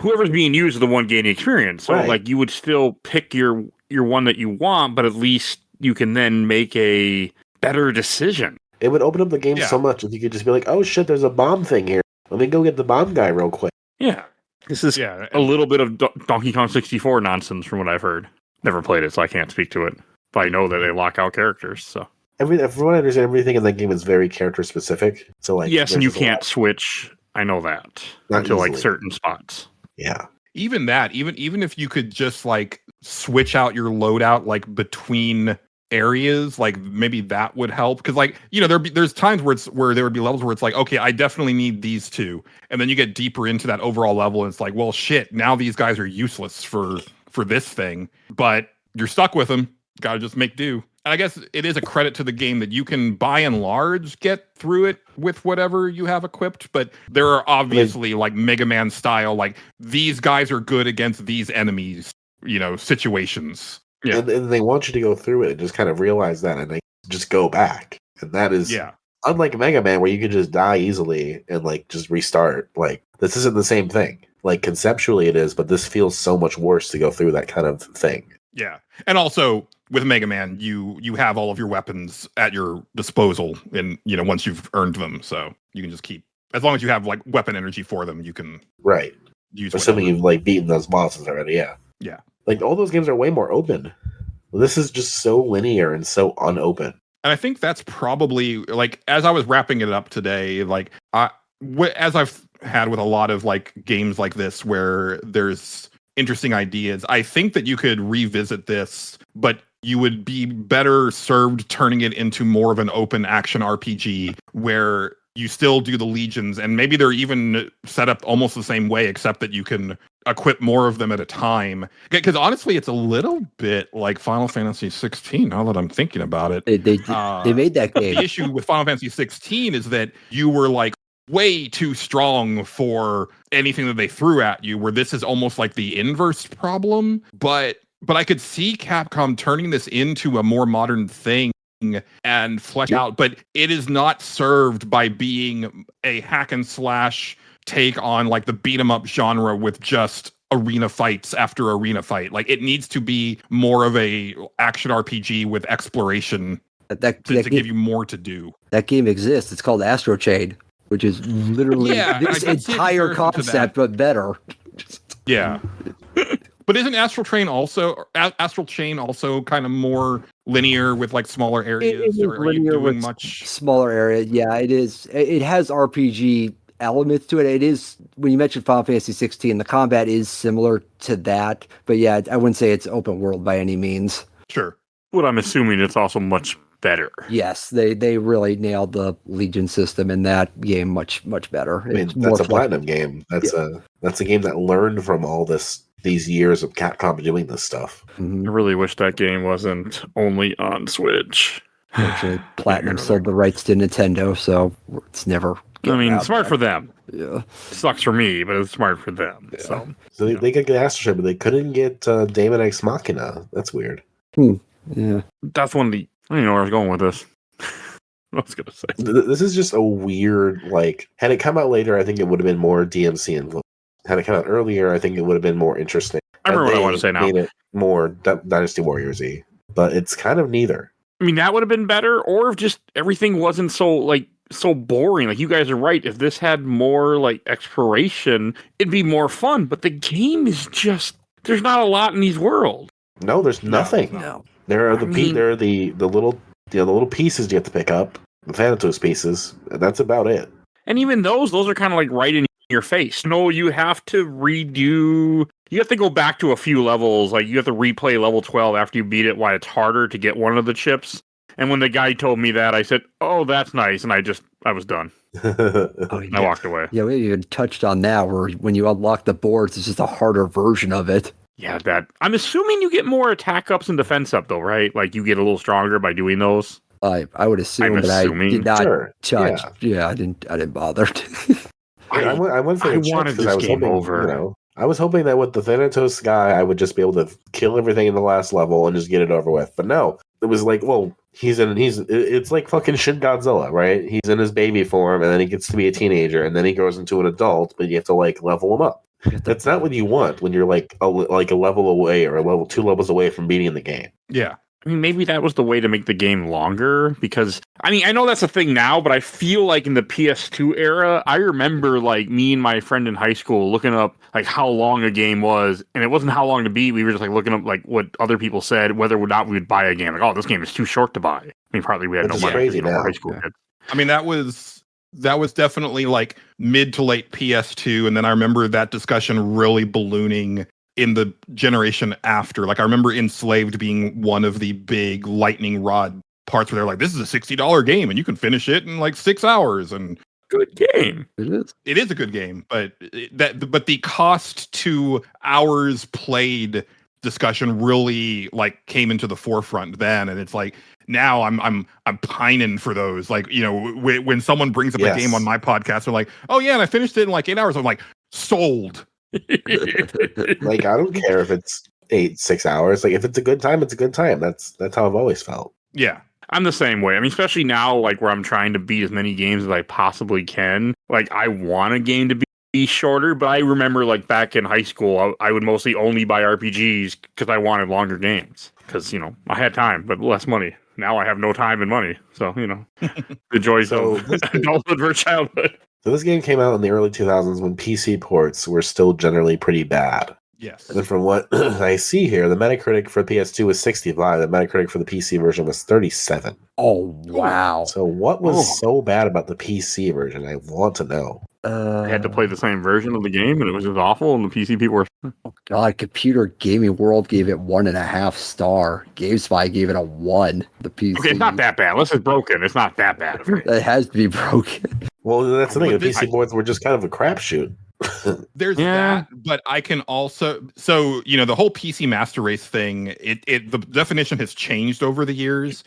whoever's being used is the one gaining experience. So, Right. like, you would still pick your one that you want, but at least you can then make a better decision. It would open up the game Yeah. so much if you could just be like, oh shit, there's a bomb thing here. Let me go get the bomb guy real quick. Yeah. This is Yeah. a little bit of Donkey Kong 64 nonsense from what I've heard. Never played it, so I can't speak to it. But I know that they lock out characters, so. From what I understand, everything in that game is very character specific. So like, yes, and there's you just a can't lot- switch. I know that. Not Until like easily. certain spots. Yeah. Even that, even if you could just like switch out your loadout like between areas, like maybe that would help. Because like, there's times where there would be levels where it's like, okay, I definitely need these two. And then you get deeper into that overall level and it's like, well shit, now these guys are useless for this thing. But you're stuck with them. Gotta just make do. And I guess it is a credit to the game that you can, by and large, get through it with whatever you have equipped. But there are obviously like Mega Man style, like these guys are good against these enemies, situations. Yeah. And they want you to go through it and just kind of realize that and they just go back. And that is unlike Mega Man where you can just die easily and like just restart. Like this isn't the same thing. Like conceptually it is, but this feels so much worse to go through that kind of thing. Yeah. And also with Mega Man, you have all of your weapons at your disposal and once you've earned them. So you can just keep, as long as you have like weapon energy for them, you can use Assuming whatever. you've like beaten those bosses already, yeah. Yeah. Like all those games are way more open. This is just so linear and so unopen. And I think that's probably like, as I was wrapping it up today, like as I've had with a lot of like games like this where there's interesting ideas, I think that you could revisit this, but you would be better served turning it into more of an open action RPG where you still do the legions and maybe they're even set up almost the same way, except that you can equip more of them at a time. Because honestly, it's a little bit like Final Fantasy 16 now that I'm thinking about it. They made that The game. issue with Final Fantasy 16 is that you were like way too strong for anything that they threw at you, where this is almost like the inverse problem. But I could see Capcom turning this into a more modern thing and flesh out, but it is not served by being a hack and slash take on like the beat 'em up genre with just arena fights after arena fight. Like it needs to be more of a action RPG with exploration to give you more to do. That game exists. It's called Astro Chain, which is literally this entire concept, but better. Yeah. But isn't Astral Chain also kind of more linear with like smaller areas? Or are you doing much smaller area? Yeah, it is. It has RPG elements to it. It is, when you mentioned Final Fantasy 16, the combat is similar to that. But yeah, I wouldn't say it's open world by any means. Sure. What I'm assuming it's also much better. Yes, they really nailed the Legion system in that game much better. I mean, that's a Platinum game. That's a game that learned from all these years of Capcom doing this stuff. I really wish that game wasn't only on Switch. Actually, Platinum sold the rights to Nintendo, so it's never. I mean, smart for them. Yeah, sucks for me, but it's smart for them. Yeah. So they could get Astro Chain, but they couldn't get Daemon X Machina. That's weird. Yeah, that's one of the. I don't even know where I was going with this. I was gonna say this is just a weird. Like, had it come out later, I think it would have been more DMC influence. Had it come out earlier, I think it would have been more interesting. I remember what I want to say now. Made it more Dynasty Warriors-y, but it's kind of neither. I mean, that would have been better, or if just everything wasn't so boring. Like, you guys are right. If this had more like exploration, it'd be more fun. But the game is just, there's not a lot in these worlds. No, there's nothing. No. There are the little pieces you have to pick up, the Thanatos pieces, and that's about it. And even those are kind of like right in your face. No, you have to redo. You have to go back to a few levels. Like, you have to replay level 12 after you beat it. Why it's harder to get one of the chips. And when the guy told me that, I said, "Oh, that's nice," and I was done. I walked away. Yeah, we even touched on that, where when you unlock the boards, it's just a harder version of it. Yeah, that. I'm assuming you get more attack ups and defense up, though, right? Like, you get a little stronger by doing those. I would assume, but I did not touch. Yeah, I didn't bother. I went for the wanted this I was game hoping, over. I was hoping that with the Thanatos guy, I would just be able to kill everything in the last level and just get it over with. But no, it was like, well, it's like fucking Shin Godzilla, right? He's in his baby form, and then he gets to be a teenager, and then he grows into an adult, but you have to like level him up. That's not what you want when you're like a level away or a level 2 levels away from beating the game. Yeah. I mean, maybe that was the way to make the game longer because, I mean, I know that's a thing now, but I feel like in the PS2 era, I remember like me and my friend in high school looking up like how long a game was, and it wasn't how long to beat. We were just like looking up like what other people said, whether or not we would buy a game. Like, oh, this game is too short to buy. I mean, partly we had no money. Crazy now. High school kids. I mean, that was definitely like mid to late PS2, and then I remember that discussion really ballooning in the generation after. Like I remember Enslaved being one of the big lightning rod parts where they're like, this is a $60 game and you can finish it in like 6 hours. And good game. It is a good game, but the cost to hours played discussion really like came into the forefront then, and it's like now I'm pining for those. Like, you know, when someone brings up a game on my podcast, they're like, oh yeah, and I finished it in like 8 hours. I'm like, sold. Like, I don't care if it's 6 hours. Like, if it's a good time, it's a good time. That's how I've always felt. Yeah. I'm the same way. I mean, especially now, like where I'm trying to beat as many games as I possibly can. Like, I want a game to be shorter, but I remember like back in high school, I would mostly only buy RPGs because I wanted longer games. Because, you know, I had time, but less money. Now I have no time and money. So, you know, the joys of adulthood versus childhood. So this game came out in the early 2000s when PC ports were still generally pretty bad. Yes. And from what I see here, the Metacritic for PS2 was 65. The Metacritic for the PC version was 37. Oh, wow. So what was so bad about the PC version? I want to know. I had to play the same version of the game, and it was just awful, and the PC people were... Oh, God. Computer Gaming World gave it 1.5 star. GameSpy gave it a 1. The PC. Okay, it's not that bad. Unless it's broken, it's not that bad. It has to be broken. Well, that's the thing. The PC boards were just kind of a crapshoot. There's that, but I can also, so, you know, the whole PC Master Race thing, the definition has changed over the years,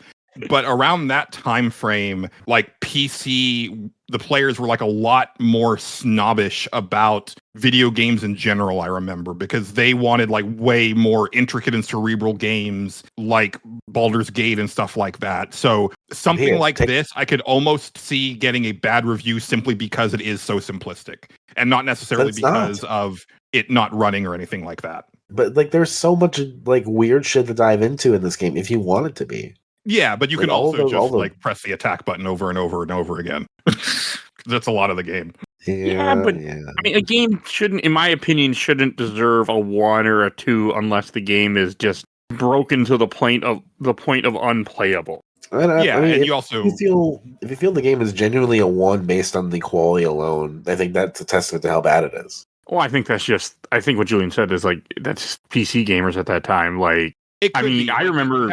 but around that time frame, like PC, the players were like a lot more snobbish about video games in general, I remember, because they wanted like way more intricate and cerebral games like Baldur's Gate and stuff like that. So something this, I could almost see getting a bad review simply because it is so simplistic and not necessarily because of it not running or anything like that. But like, there's so much like weird shit to dive into in this game if you want it to be. Yeah, but you can also just press the attack button over and over and over again. That's a lot of the game. I mean, a game shouldn't, in my opinion, shouldn't deserve a 1 or a 2 unless the game is just broken to the point of unplayable. And you also, if you feel the game is genuinely a 1 based on the quality alone, I think that's a testament to how bad it is. Well, I think what Julian said is like that's PC gamers at that time. Like, I mean, I remember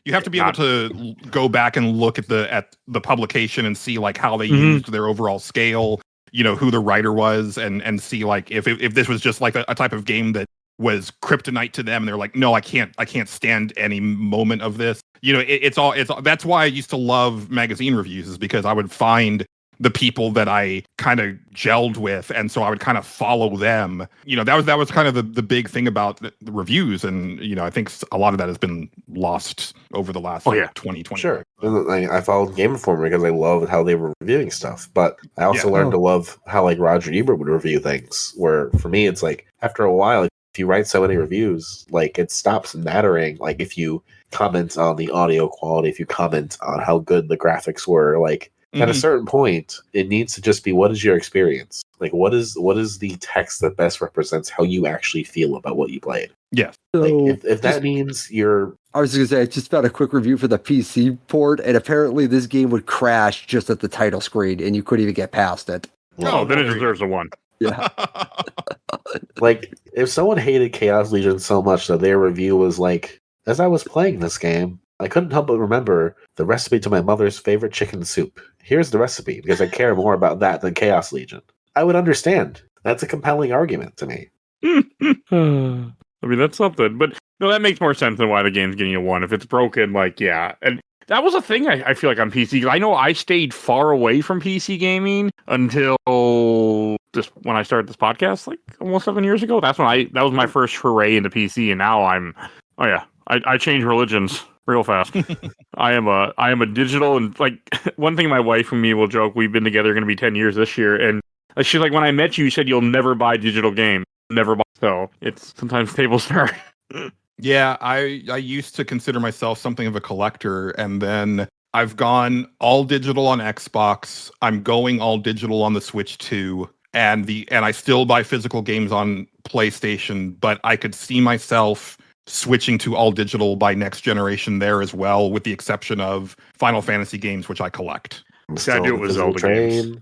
you have to be able to go back and look at the publication and see like how they used their overall scale, you know, who the writer was, and see like if this was just like a type of game that was kryptonite to them, and they're like, no, I can't stand any moment of this. You know, it's all that's why I used to love magazine reviews, is because I would find the people that I kind of gelled with, and so I would kind of follow them. You know, that was kind of the big thing about the reviews, and you know, I think a lot of that has been lost over the last 2020. Sure, I followed Game Informer because I loved how they were reviewing stuff, but I also learned to love how like Roger Ebert would review things. Where for me, it's like after a while, if you write so many reviews, like it stops mattering. Like if you comment on the audio quality, if you comment on how good the graphics were, like. At a certain point, it needs to just be, what is your experience? Like, what is the text that best represents how you actually feel about what you played? Yes. So like, if that means you're... I was going to say, I just found a quick review for the PC port, and apparently this game would crash just at the title screen, and you couldn't even get past it. Oh, then it deserves a 1. Yeah. Like, if someone hated Chaos Legion so much that their review was like, as I was playing this game, I couldn't help but remember the recipe to my mother's favorite chicken soup. Here's the recipe, because I care more about that than Chaos Legion. I would understand. That's a compelling argument to me. I mean, that's something. But no, that makes more sense than why the game's getting a 1. If it's broken, like, yeah. And that was a thing I feel like on PC. I know I stayed far away from PC gaming until this when I started this podcast, like almost 7 years ago. That was my first foray into PC, and now I changed religions real fast. I am a digital, and like one thing my wife and me will joke, we've been together going to be 10 years this year, and she's like, when I met you said you'll never buy digital games, never buy. So it's sometimes table start. Yeah, I used to consider myself something of a collector, and then I've gone all digital on Xbox. I'm going all digital on the Switch 2, and I still buy physical games on PlayStation, but I could see myself switching to all digital by next generation there as well, with the exception of Final Fantasy games, which I collect. I do it with Zelda games.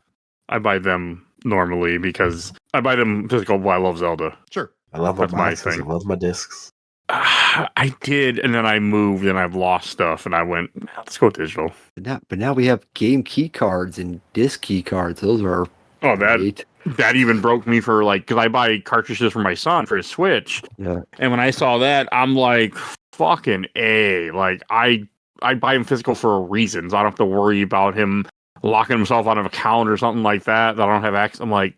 I buy them normally because I buy them physical, but I love Zelda. Sure. I love my boxes. I love my discs. I did, and then I moved, and I've lost stuff, and I went, let's go digital. But now we have game key cards and disc key cards. Those are great. That even broke me for like, because I buy cartridges for my son for his Switch. Yeah. And when I saw that, I'm like, fucking A. Like, I buy him physical for a reason, so I don't have to worry about him locking himself out of an account or something like that I don't have access. I'm like,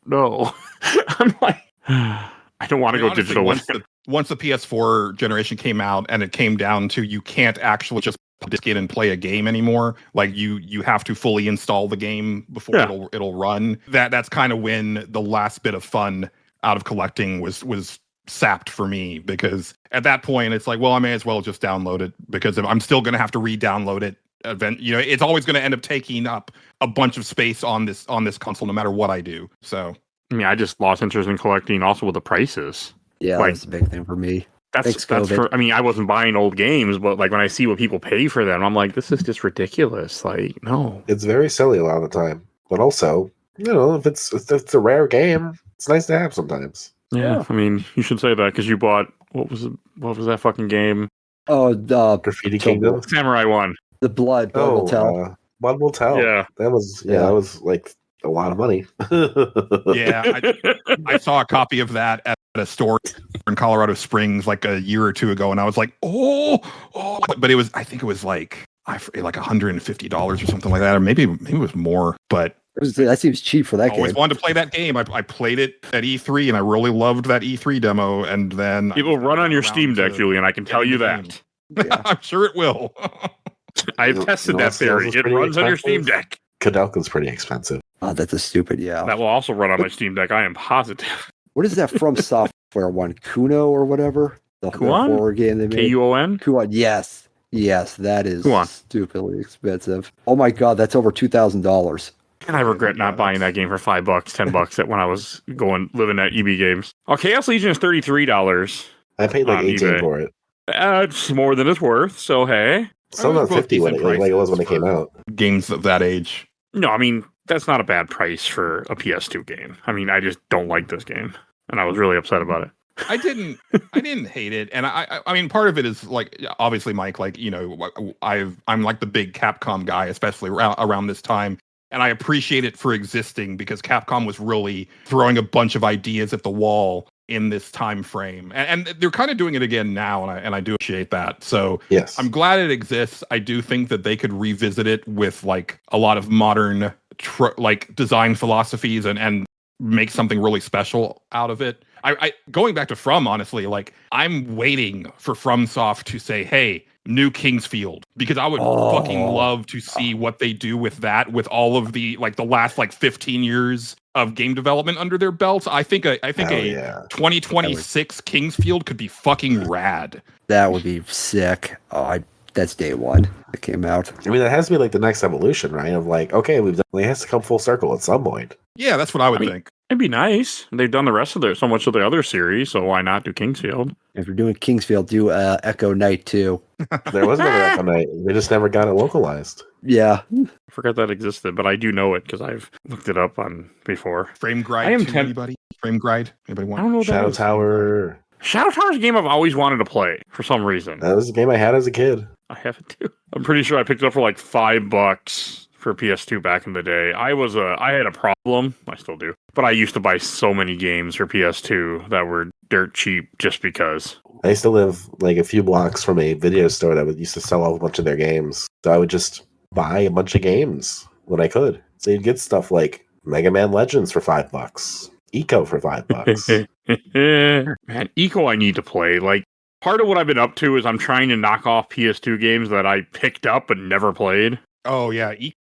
no. I'm like, I don't want to go honestly, digital with him. Once the PS4 generation came out and it came down to you can't actually just disc in and play a game anymore. Like you have to fully install the game before it'll run. That's kind of when the last bit of fun out of collecting was sapped for me, because at that point it's like, well, I may as well just download it, because I'm still going to have to re-download it. It's always going to end up taking up a bunch of space on this console no matter what I do. So I mean, I just lost interest in collecting also with the prices. Yeah, like, that's a big thing for me. That's for, I mean, I wasn't buying old games, but like when I see what people pay for them, I'm like, this is just ridiculous. Like, no. It's very silly a lot of the time. But also, if it's a rare game, it's nice to have sometimes. Yeah. I mean, you should say that because you bought, what was that fucking game? Oh, the Graffiti Kingdom? Samurai 1. The Blood Will Tell. Blood Will Tell. Yeah. That was like a lot of money. Yeah. I saw a copy of that at a store in Colorado Springs like a year or two ago, and I was like, oh, but I think it was like $150 or something like that, or maybe it was more, but that seems cheap for that game. I always wanted to play that game. I played it at E3, and I really loved that E3 demo, and then it will run on your Steam Deck, Julian, I can tell you that. Yeah. I'm sure it will. I've tested that theory. It runs on your Steam Deck. Kadelka's pretty expensive. Oh, that's a stupid, yeah. That will also run on my Steam Deck, I am positive. What is that From Software one? Kuno or whatever? The horror game they made? Kuon? Kuon, yes. Yes, that is stupidly expensive. Oh my god, that's over $2,000. And I regret not buying that game for $5, $10 when I was living at EB Games. Oh, Chaos Legion is $33. I paid like $18 for it. It's more than it's worth, so hey. Still not $50 like it was when it came out. Games of that age. No, I mean, that's not a bad price for a PS2 game. I mean, I just don't like this game, and I was really upset about it. I didn't hate it, and I mean, part of it is like, obviously, Mike, like, I'm like the big Capcom guy, especially around this time, and I appreciate it for existing because Capcom was really throwing a bunch of ideas at the wall in this time frame, and they're kind of doing it again now, and I do appreciate that. So yes, I'm glad it exists. I do think that they could revisit it with like a lot of modern like design philosophies and make something really special out of it. I going back to From, honestly, like I'm waiting for FromSoft to say, hey, new Kingsfield, because I would fucking love to see what they do with that, with all of the like the last like 15 years of game development under their belts. I think a 2026 Kingsfield could be fucking rad. That would be sick. That's day one that came out. I mean, that has to be like the next evolution, right? Of like, okay, it has to come full circle at some point. Yeah, that's what I would think. It'd be nice. They've done the rest of so much of the other series, so why not do Kingsfield? If you're doing Kingsfield, do Echo Knight too. There was another Echo Knight. They just never got it localized. Yeah. I forgot that existed, but I do know it because I've looked it up on before. Frame Gride to anybody? Frame Gride? Anybody want? I don't know. Shadow Tower. Shadow Tower is a game I've always wanted to play for some reason. That was a game I had as a kid. I have it too. I'm pretty sure I picked it up for like $5 for PS2 back in the day. I had a problem. I still do. But I used to buy so many games for PS2 that were dirt cheap just because. I used to live like a few blocks from a video store that used to sell off a bunch of their games. So I would just buy a bunch of games when I could. So you'd get stuff like Mega Man Legends for $5. Eco for $5. Man, Eco I need to play. Like, part of what I've been up to is I'm trying to knock off PS2 games that I picked up but never played. Oh yeah,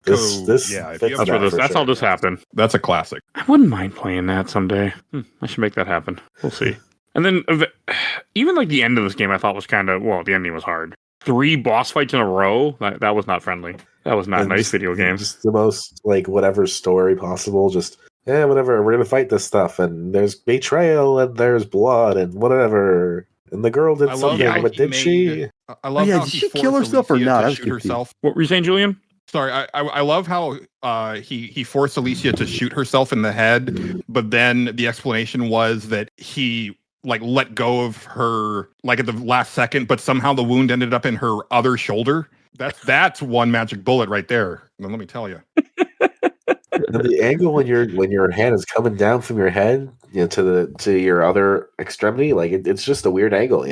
This yeah, if fits you have that for That's sure. how this happened. that's a classic. I wouldn't mind playing that someday. I should make that happen. We'll see. And then even like the end of this game I thought was kind of, well, the ending was hard. 3 boss fights in a row, that was not friendly. That was not And nice just- video games. Just the most, like, whatever story possible. Just, whatever, we're going to fight this stuff. And there's betrayal and there's blood and whatever. And the girl did I love something, how but he did made- she? I love yeah, how did he she kill forced herself or Alicia not? to I was shoot confused. herself. What were you saying, Julian? Sorry, I love how he forced Alicia to shoot herself in the head, but then the explanation was that he like let go of her like at the last second, but somehow the wound ended up in her other shoulder. That's one magic bullet right there. Then let me tell you. And the angle when your hand is coming down from your head, to your other extremity, like it's just a weird angle,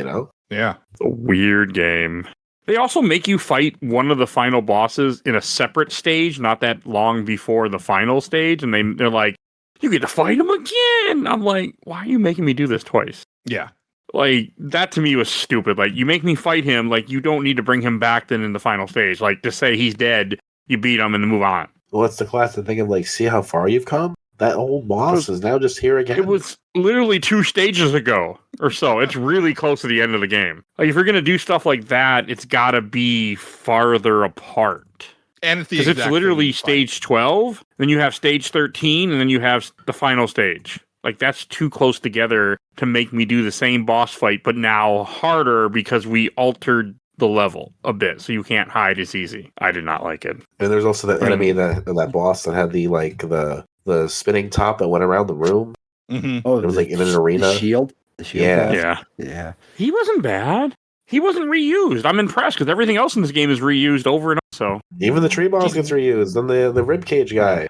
Yeah. A weird game. They also make you fight one of the final bosses in a separate stage, not that long before the final stage, and they're like, you get to fight him again. I'm like, why are you making me do this twice? Yeah. Like, that to me was stupid. Like, you make me fight him, like, you don't need to bring him back then in the final stage. Like, to say he's dead, you beat him and move on. Well, it's the classic thing of like, see how far you've come? That old boss is now just here again. It was literally 2 stages ago or so. It's really close to the end of the game. Like, if you're going to do stuff like that, it's got to be farther apart. And it's the Because it's exact literally same fight. stage 12, then you have stage 13, and then you have the final stage. Like, that's too close together to make me do the same boss fight, but now harder because we altered the level a bit, so you can't hide as easy. I did not like it. And there's also that enemy, that boss that had the spinning top that went around the room. Mhm. Oh, It was like in an arena. The shield. The shield. Yeah. boss? Yeah. Yeah. He wasn't bad. He wasn't reused. I'm impressed because everything else in this game is reused over and over. So, Even the tree boss gets reused. Then the ribcage guy.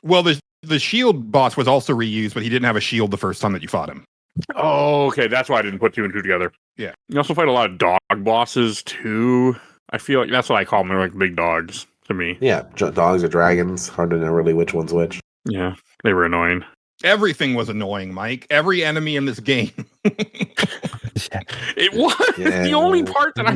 Well, the shield boss was also reused, but he didn't have a shield the first time that you fought him. oh, okay. That's why I didn't put 2 and 2 together. Yeah. You also fight a lot of dog bosses too. I feel like that's what I call them. They're like big dogs to me. Yeah, dogs or dragons. Hard to know really which one's which. Yeah. They were annoying. Everything was annoying, Mike. Every enemy in this game. It was the only part that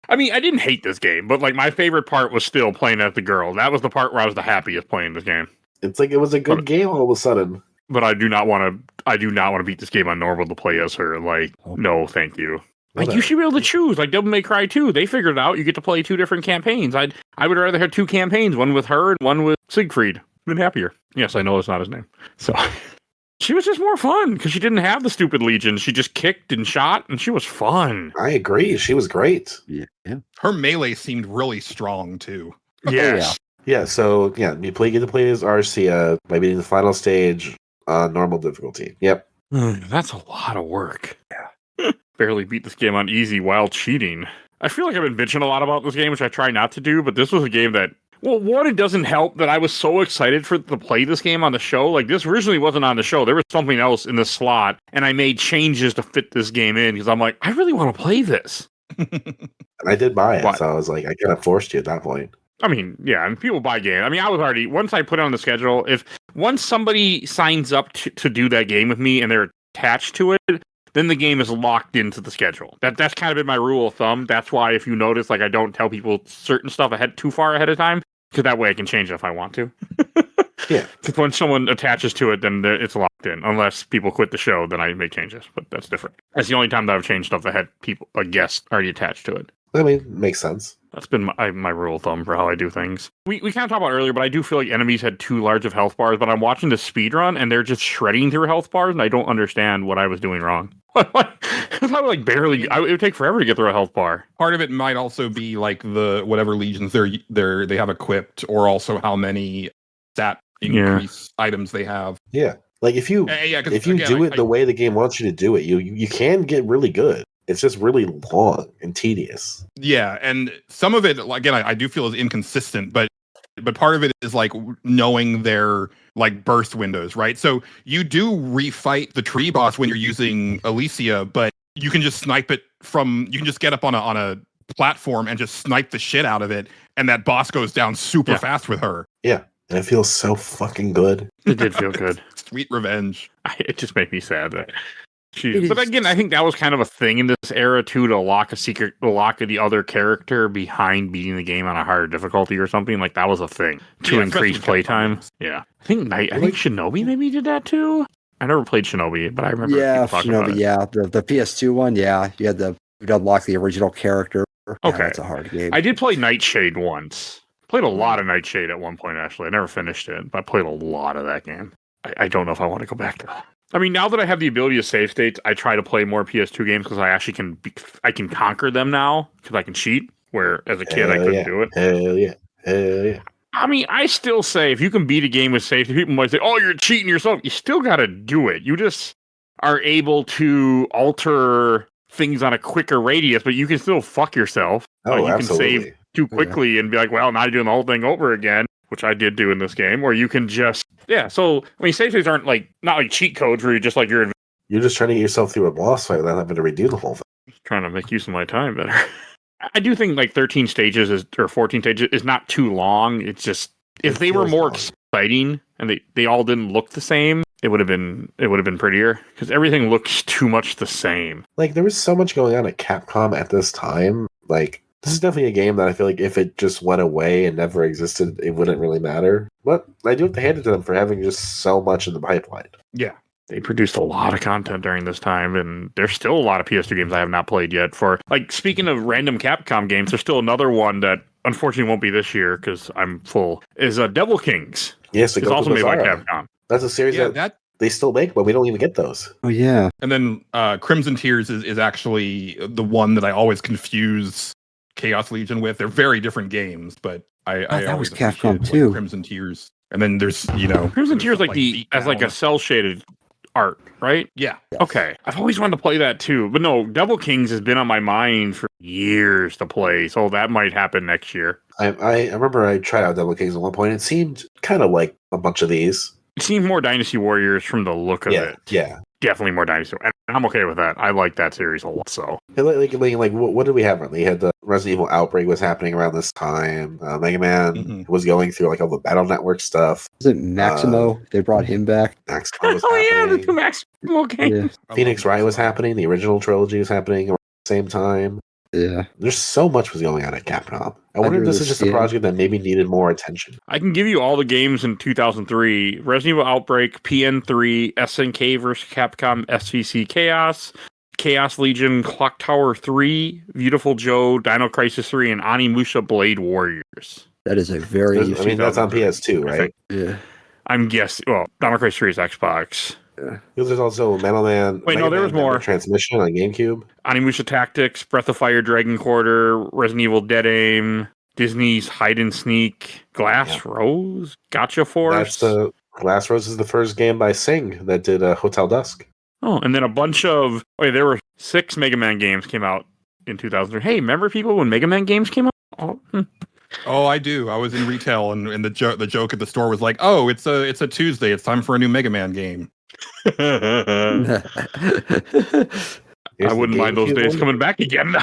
I mean, I didn't hate this game, but like my favorite part was still playing as the girl. That was the part where I was the happiest playing this game. It's like it was a good game all of a sudden. But I do not want to beat this game on normal to play as her. Like, no, thank you. Like, you should be able to choose. Like, Devil May Cry 2, they figured it out. You get to play 2 different campaigns. I would rather have 2 campaigns, one with her and one with Siegfried. Been happier. Yes, I know that's not his name. So she was just more fun because she didn't have the stupid legion. She just kicked and shot, and she was fun. I agree. She was great. Yeah. Her melee seemed really strong too. Yes. Yeah, so yeah, you get to play as Arcia by beating the final stage on normal difficulty. Yep. That's a lot of work. Yeah. Barely beat this game on easy while cheating. I feel like I've been bitching a lot about this game, which I try not to do, but this was a game that, well, one, it doesn't help that I was so excited to play this game on the show. Like, this originally wasn't on the show. There was something else in the slot, and I made changes to fit this game in because I'm like, I really want to play this. And I did buy it, But- so I was like, I kind of forced you at that point. I mean, yeah, and people buy games. I mean, I was already, once I put it on the schedule, once somebody signs up to do that game with me and they're attached to it, then the game is locked into the schedule. That's kind of been my rule of thumb. That's why, if you notice, like, I don't tell people certain stuff too far ahead of time, because that way I can change it if I want to. Yeah. Because when someone attaches to it, then it's locked in. Unless people quit the show, then I make changes. But that's different. That's the only time that I've changed stuff that had a guest already attached to it. I mean, makes sense. That's been my rule of thumb for how I do things. We kind of talked about earlier, but I do feel like enemies had too large of health bars, but I'm watching the speed run and they're just shredding through health bars and I don't understand what I was doing wrong. I would barely, it would take forever to get through a health bar. Part of it might also be like the whatever legions they have equipped, or also how many stat increase items they have. Yeah. Like if you 'cause if you again, do it the way the game wants you to do it, you can get really good. It's just really long and tedious. Yeah, and some of it, again, I do feel is inconsistent, but part of it is like knowing their like burst windows, right? So you do refight the tree boss when you're using Alicia, but you can just snipe it you can just get up on a platform and just snipe the shit out of it, and that boss goes down super fast with her. Yeah. And it feels so fucking good. It did feel good. Sweet revenge. It just made me sad that is- but again, I think that was kind of a thing in this era too, to lock the other character behind beating the game on a higher difficulty or something. Like that was a thing to Yeah, increase especially playtime. Capcom. Yeah, I think Shinobi maybe did that too. I never played Shinobi, but I remember people talking about it. Yeah, the PS2 one, yeah, you'd unlock the original character. Yeah, Okay. that's a hard game. I did play Nightshade once. Played a lot of Nightshade at one point, actually. I never finished it, but I played a lot of that game. I don't know if I want to go back to that. I mean, now that I have the ability to save states, I try to play more PS2 games because I actually I can conquer them now because I can cheat, where as a kid I couldn't do it. Hell yeah. Hell yeah. I mean, I still say if you can beat a game with safety, people might say, oh, you're cheating yourself. You still got to do it. You just are able to alter things on a quicker radius, but you can still fuck yourself. Oh, you absolutely. can save too quickly and be like, well, now you're doing the whole thing over again, which I did do in this game. Or you can just, so, I mean, save states aren't not like cheat codes where you're just like, you're just trying to get yourself through a boss fight without having to redo the whole thing. trying to make use of my time better. I do think like 13 stages or 14 stages is not too long. It's just, if they were more exciting and they all didn't look the same, it would have been prettier because everything looks too much the same. Like there was so much going on at Capcom at this time. Like this is definitely a game that I feel like if it just went away and never existed, it wouldn't really matter. But I do have to hand it to them for having just so much in the pipeline. Yeah. They produced a lot of content during this time, and there's still a lot of PS2 games I have not played yet. For like, speaking of random Capcom games, there's still another one that unfortunately won't be this year because I'm full. Is Devil Kings? Yes, it's also made by Capcom. That's a series that they still make, but we don't even get those. Oh yeah. And then Crimson Tears is actually the one that I always confuse Chaos Legion with. They're very different games, but I that was always Capcom appreciated, too. Crimson Tears. And then there's Crimson Tears like as like a cell shaded art, right? Yeah. Okay. I've always wanted to play that too. But no, Devil Kings has been on my mind for years to play, so that might happen next year. I remember I tried out Devil Kings at one point. It seemed kind of like a bunch of these. It seemed more Dynasty Warriors from the look of it. Yeah. Definitely more Dynasty. And I'm okay with that. I like that series a lot. So, like what did we have? We had the Resident Evil Outbreak was happening around this time. Mega Man was going through like all the Battle Network stuff. Was it Maximo? They brought him back. Maximo was the two Maximo games. Yeah. Phoenix Wright was happening. The original trilogy was happening around the same time. Yeah. There's so much was going on at Capcom. I wonder if this is just a project that maybe needed more attention. I can give you all the games in 2003. Resident Evil Outbreak, PN3, SNK vs. Capcom, SVC Chaos, Chaos Legion, Clock Tower 3, Beautiful Joe, Dino Crisis 3, and Onimusha Blade Warriors. That is a very... I mean, that's on PS2, right? Yeah. I'm guessing... Well, Dino Crisis 3 is Xbox. Yeah. There's also Metal Man. Wait, no, there was more. Transmission on GameCube. Onimusha Tactics, Breath of Fire, Dragon Quarter, Resident Evil Dead Aim, Disney's Hide and Sneak, Glass Rose, Gotcha Force. Glass Rose is the first game by Sing that did Hotel Dusk. Oh, and then a bunch of... Wait, there were 6 Mega Man games came out in 2003. Hey, remember people when Mega Man games came out? Oh, I do. I was in retail, and the joke at the store was like, "Oh, it's a Tuesday. It's time for a new Mega Man game." I wouldn't mind those days coming back again.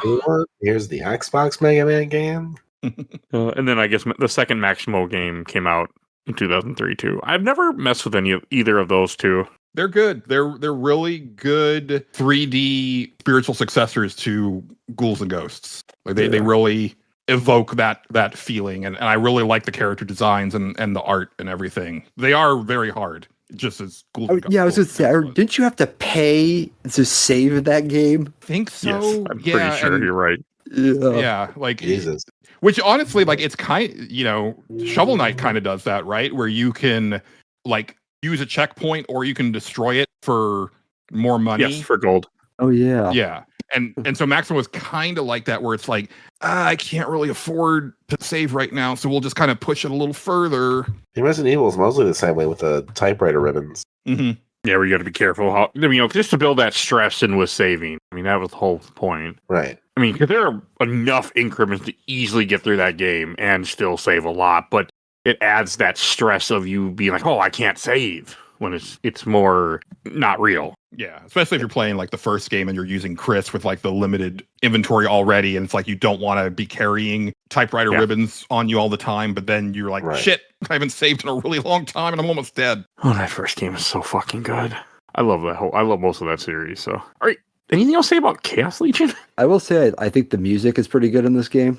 Here's the Xbox Mega Man game. And then I guess the second Maximo game came out in 2003 too. I've never messed with either of those two. They're good. They're really good 3D spiritual successors to Ghouls and Ghosts. Like they really evoke that feeling, and I really like the character designs and the art and everything. They are very hard. Just as Ghouls and Ghosts. Yeah, I was going to say, didn't you have to pay to save that game? I think so. Yes, I'm pretty sure you're right. Yeah, like Jesus. Which honestly, like it's Shovel Knight kind of does that, right? Where you can like use a checkpoint or you can destroy it for more money. Yes, for gold. Oh yeah. Yeah. And so Maxim was kind of like that, where it's like, I can't really afford to save right now, so we'll just kind of push it a little further. Resident Evil is mostly the same way with the typewriter ribbons. Mm-hmm. Yeah, where you got to be careful. How, just to build that stress in with saving. I mean, that was the whole point. Right. I mean, because there are enough increments to easily get through that game and still save a lot, but it adds that stress of you being like, oh, I can't save. when it's more not real. Yeah, especially if you're playing like the first game and you're using Chris with like the limited inventory already, and it's like you don't want to be carrying typewriter ribbons on you all the time, but then you're like, shit, I haven't saved in a really long time and I'm almost dead. Oh, that first game is so fucking good. I love I love most of that series. So, all right, anything else to say about Chaos Legion? I will say I think the music is pretty good in this game.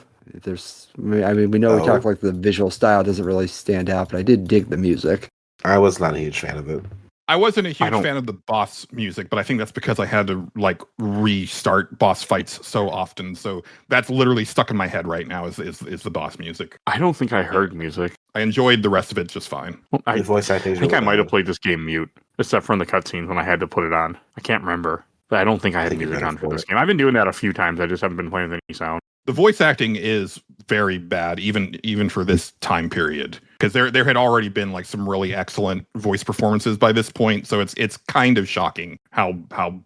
We know we talked like the visual style doesn't really stand out, but I did dig the music. I was not a huge fan of it. I wasn't a huge fan of the boss music, but I think that's because I had to like restart boss fights so often. So that's literally stuck in my head right now is the boss music. I don't think I heard music. I enjoyed the rest of it just fine. Well, The voice acting. I think I might have played this game mute, except for in the cutscenes when I had to put it on. I can't remember, but I don't think I had music on for this game. I've been doing that a few times. I just haven't been playing with any sound. The voice acting is very bad, even for this time period, because there had already been like some really excellent voice performances by this point. So it's kind of shocking how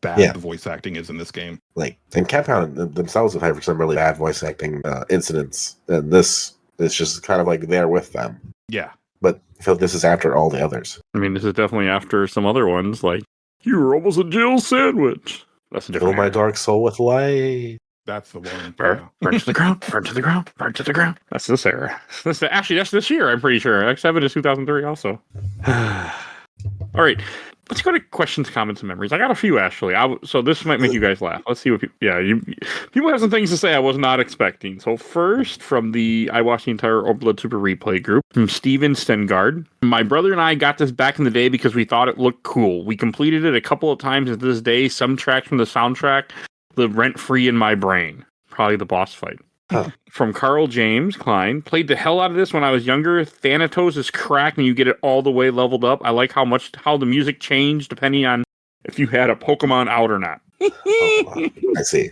bad the voice acting is in this game. Like, and Capcom themselves have had some really bad voice acting incidents, and this is just kind of like there with them. Yeah, but I feel like this is after all the others. I mean, this is definitely after some other ones, like you were almost a Jill sandwich. That's a different. Fill my dark soul with light. That's the one. Burn to the ground, burn to the ground, burn to the ground. That's this era. That's this year, I'm pretty sure. X7 is 2003 also. All right. Let's go to questions, comments, and memories. I got a few, actually. So this might make you guys laugh. Let's see what people have some things to say I was not expecting. So first, from I watched the entire Overblood Super Replay group, from Steven Stengard. My brother and I got this back in the day because we thought it looked cool. We completed it a couple of times to this day. Some tracks from the soundtrack live rent-free in my brain. Probably the boss fight. Huh. From Carl James Klein. Played the hell out of this when I was younger. Thanatos is cracked and you get it all the way leveled up. I like how the music changed depending on if you had a Pokemon out or not. I see.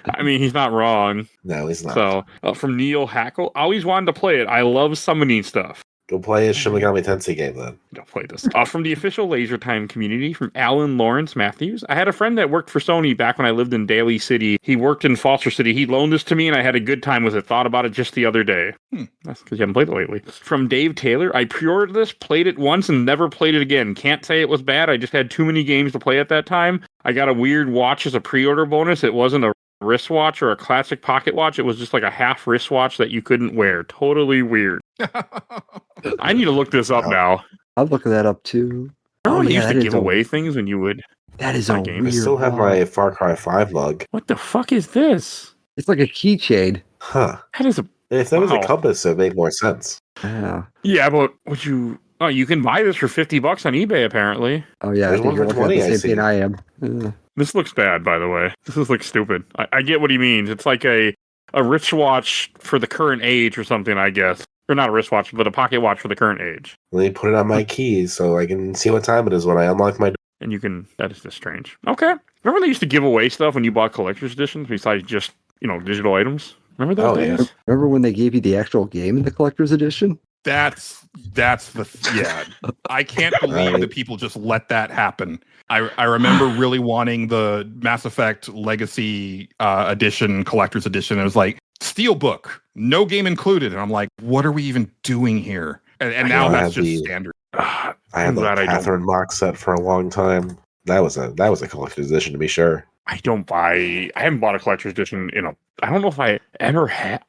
I mean, he's not wrong. No, he's not. So, from Neil Hackle. Always wanted to play it. I love summoning stuff. Go play a Shin Megami Tensei game then. Don't play this. From the official Laser Time community, from Alan Lawrence Matthews. I had a friend that worked for Sony back when I lived in Daly City. He worked in Foster City. He loaned this to me and I had a good time with it. Thought about it just the other day. That's because you haven't played it lately. From Dave Taylor. I pre-ordered this, played it once, and never played it again. Can't say it was bad. I just had too many games to play at that time. I got a weird watch as a pre-order bonus. It wasn't a wristwatch or a classic pocket watch. It was just like a half wristwatch that you couldn't wear. Totally weird. I need to look this up now. I'll look that up too. Remember when you used to give away things when you would? That is a game. I still have my Far Cry 5 mug. What the fuck is this? It's like a keychain. Huh. That is a. If that was a compass, it made more sense. Yeah. Yeah, but would you? Oh, you can buy this for $50 on eBay apparently. Oh yeah, There's I think you're one for looking at 20, the I same thing I am. Yeah. This looks bad, by the way. This looks stupid. I get what he means. It's like a wristwatch for the current age or something, I guess. Or not a wristwatch, but a pocket watch for the current age. Let me put it on my keys so I can see what time it is when I unlock my door. And you can. That is just strange. Okay. Remember when they used to give away stuff when you bought collector's editions besides just digital items? Remember those days? Yeah. Remember when they gave you the actual game in the collector's edition? That's I can't believe that people just let that happen. I remember really wanting the Mass Effect Legacy edition, collector's edition. It was like Steelbook, no game included, and I'm like, what are we even doing here? And now that's just standard. I had the Catherine box set for a long time. That was a collector's edition to be sure. I haven't bought a collector's edition I don't know if I ever had.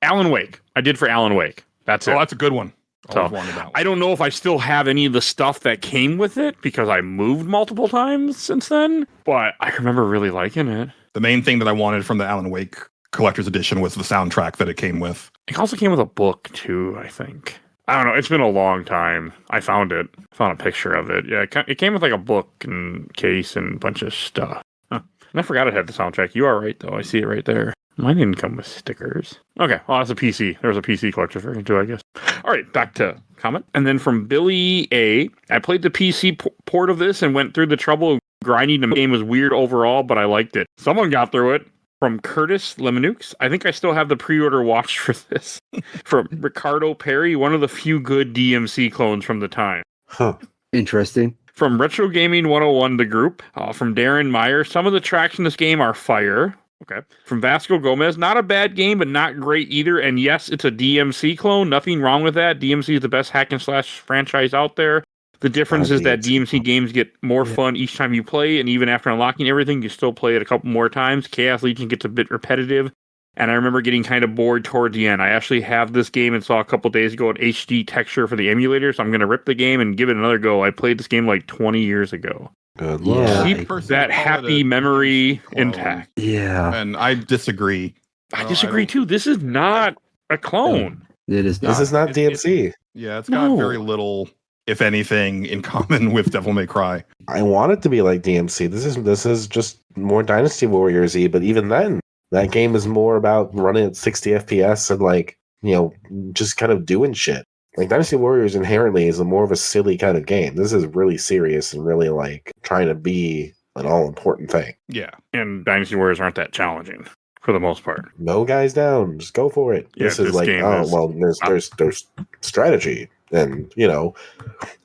Alan Wake. I did for Alan Wake. That's it. Oh, that's a good one. So, I don't know if I still have any of the stuff that came with it because I moved multiple times since then, but I remember really liking it. The main thing that I wanted from the Alan Wake collector's edition was the soundtrack that it came with. It also came with a book too, I think. I don't know. It's been a long time. I found a picture of it. Yeah, it came with like a book and case and a bunch of stuff. Huh. And I forgot it had the soundtrack. You are right, though. I see it right there. Mine didn't come with stickers. Okay, well, that's a PC. There was a PC collector's version too, I guess. All right, back to comment. And then from Billy A, I played the PC port of this and went through the trouble of grinding. The game was weird overall, but I liked it. Someone got through it. From Curtis Lemonukes, I think I still have the pre-order watch for this. From Ricardo Perry, one of the few good DMC clones from the time. Huh. Interesting. From Retro Gaming 101, the group. From Darren Meyer, some of the tracks in this game are fire. Okay. From Vasco Gomez, not a bad game, but not great either. And yes, it's a DMC clone. Nothing wrong with that. DMC is the best hack and slash franchise out there. The difference is that DMC games get more fun each time you play, and even after unlocking everything, you still play it a couple more times. Chaos Legion gets a bit repetitive, and I remember getting kind of bored toward the end. I actually have this game and saw a couple days ago an HD texture for the emulator, so I'm going to rip the game and give it another go. I played this game like 20 years ago. Good luck. Yeah. Keep that happy memory intact. Yeah. And I disagree. I disagree too. This is not a clone. It is not. This is not DMC. Yeah, it's got very little, if anything, in common with Devil May Cry. I want it to be like DMC. This is just more Dynasty Warriors-y, but even then, that game is more about running at 60 FPS and like, you know, just kind of doing shit. Like Dynasty Warriors inherently is a more of a silly kind of game. This is really serious and really like trying to be an all-important thing. Yeah. And Dynasty Warriors aren't that challenging for the most part. No guys down, just go for it. Yeah, this is like, there's strategy, and you know,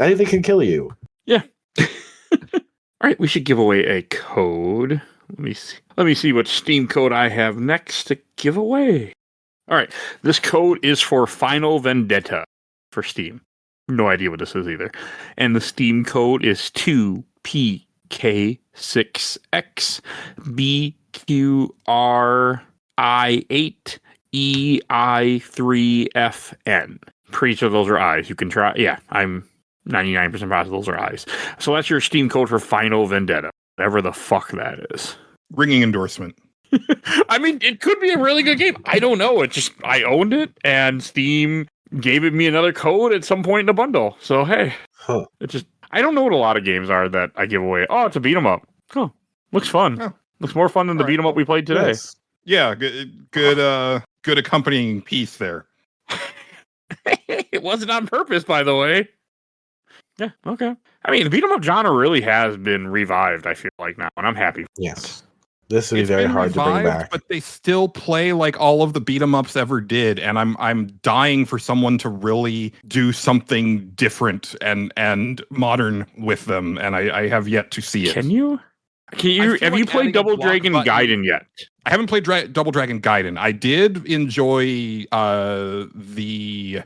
anything can kill you. Yeah. All right, we should give away a code. Let me see what Steam code I have next to give away. All right, this code is for Final Vendetta for Steam. No idea what this is either. And the Steam code is 2PK6XBQRI8EI3FN. Pretty sure those are eyes. You can try. Yeah, I'm 99% positive those are eyes. So that's your Steam code for Final Vendetta. Whatever the fuck that is. Ringing endorsement. I mean, it could be a really good game. I don't know. I owned it, and Steam gave me another code at some point in the bundle. So hey, I don't know what a lot of games are that I give away. Oh, it's a beat 'em up. Oh, looks fun. Oh. Looks more fun than the beat 'em up we played today. Yes. Yeah, good accompanying piece there. It wasn't on purpose, by the way. Yeah, okay. I mean, the beat 'em up genre really has been revived, I feel like now, and I'm happy. Yes. This would be very hard to bring back. But they still play like all of the beat 'em ups ever did, and I'm dying for someone to really do something different and modern with them, and I have yet to see it. Can you? Have you played Double Dragon Gaiden yet? I haven't played Double Dragon Gaiden. I did enjoy the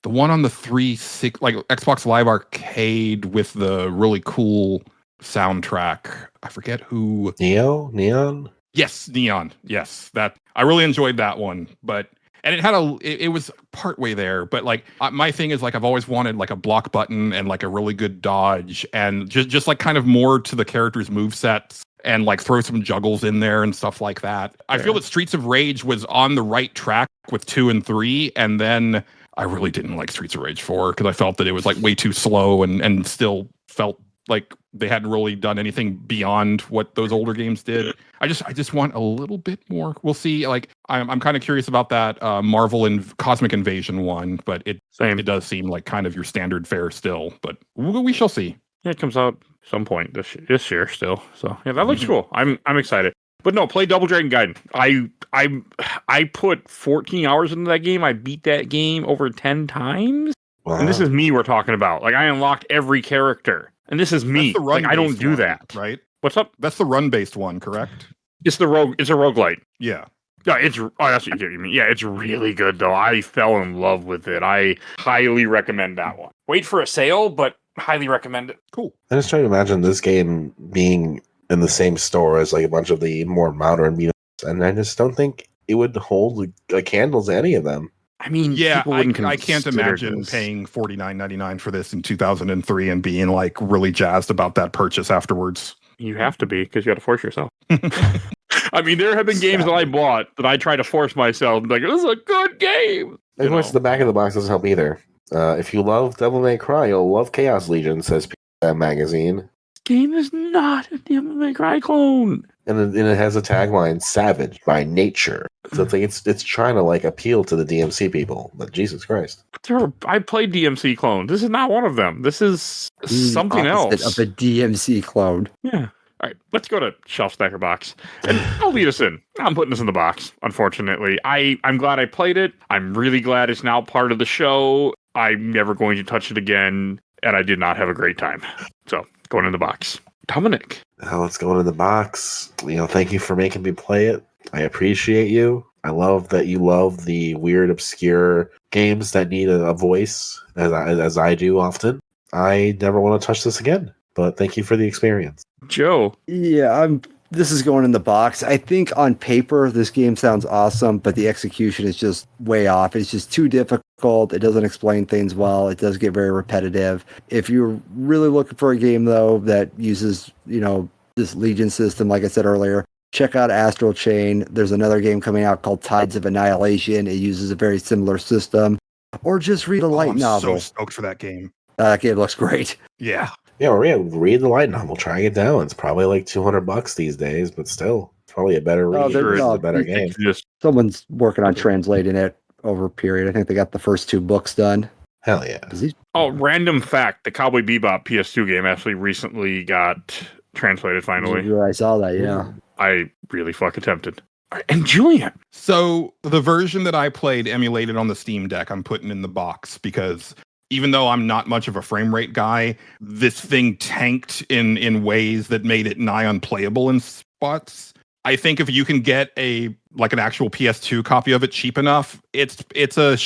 one on the 360, like Xbox Live Arcade with the really cool soundtrack. I forget who. Neon? Yes, Neon. Yes, that I really enjoyed that one. But and it had it was partway there. But like my thing is like I've always wanted like a block button and like a really good dodge and just like kind of more to the character's movesets and like throw some juggles in there and stuff like that. Yeah. I feel that Streets of Rage was on the right track with 2 and 3, and then I really didn't like Streets of Rage 4 because I felt that it was like way too slow and still felt like they hadn't really done anything beyond what those older games did. I just want a little bit more. We'll see. Like I'm kind of curious about that Marvel and Cosmic Invasion one, but it does seem like kind of your standard fare still. But we shall see. Yeah, it comes out some point this year still. So yeah, that looks cool. I'm excited. But no, play Double Dragon Gaiden. I put 14 hours into that game. I beat that game over 10 times. Wow. And this is me we're talking about. Like I unlocked every character. And this is me. Like I don't do that. Right? What's up? That's the run-based one, correct? It's a roguelite. Yeah. Yeah, that's what you mean. Yeah, it's really good though. I fell in love with it. I highly recommend that one. Wait for a sale, but highly recommend it. Cool. I'm just trying to imagine this game being in the same store as like a bunch of the more modern beat-ups, and I just don't think it would hold a candle to any of them. I mean, yeah, I can't imagine paying $49.99 for this in 2003 and being like really jazzed about that purchase afterwards. You have to be because you got to force yourself. I mean, there have been games that I bought that I try to force myself. Like, this is a good game. Of course, the back of the box doesn't help either. If you love Devil May Cry, you'll love Chaos Legion, says that magazine. Game is not a Devil May Cry clone. And it has a tagline, "Savage by nature." So it's like it's trying to like appeal to the DMC people. But Jesus Christ, I played DMC clones. This is not one of them. This is something else. Of a DMC clone. Yeah. All right, let's go to Shelf Stacker Box, and I'll lead us in. I'm putting this in the box. Unfortunately, I'm glad I played it. I'm really glad it's now part of the show. I'm never going to touch it again, and I did not have a great time. So going in the box. Dominic. Oh, it's going in the box. Thank you for making me play it. I appreciate you. I love that you love the weird, obscure games that need a voice, as I do often. I never want to touch this again. But thank you for the experience. Joe. Yeah, this is going in the box. I think on paper, this game sounds awesome, but the execution is just way off. It's just too difficult. It doesn't explain things well. It does get very repetitive. If you're really looking for a game, though, that uses, this Legion system, like I said earlier, check out Astral Chain. There's another game coming out called Tides of Annihilation. It uses a very similar system. Or just read a light novel. I'm so stoked for that game. That game looks great. Yeah. Yeah, read the light novel. Try it down. It's probably like $200 these days, but still, it's probably a better read. It's a better game. Someone's working on translating it over a period. I think they got the first 2 books done. Hell yeah. Random fact. The Cowboy Bebop PS2 game actually recently got translated finally. I saw that, yeah. I really fucking tempted. And Julian. So the version that I played emulated on the Steam Deck, I'm putting in the box because even though I'm not much of a frame rate guy, this thing tanked in ways that made it nigh unplayable in spots. I think if you can get an actual PS2 copy of it cheap enough, it's a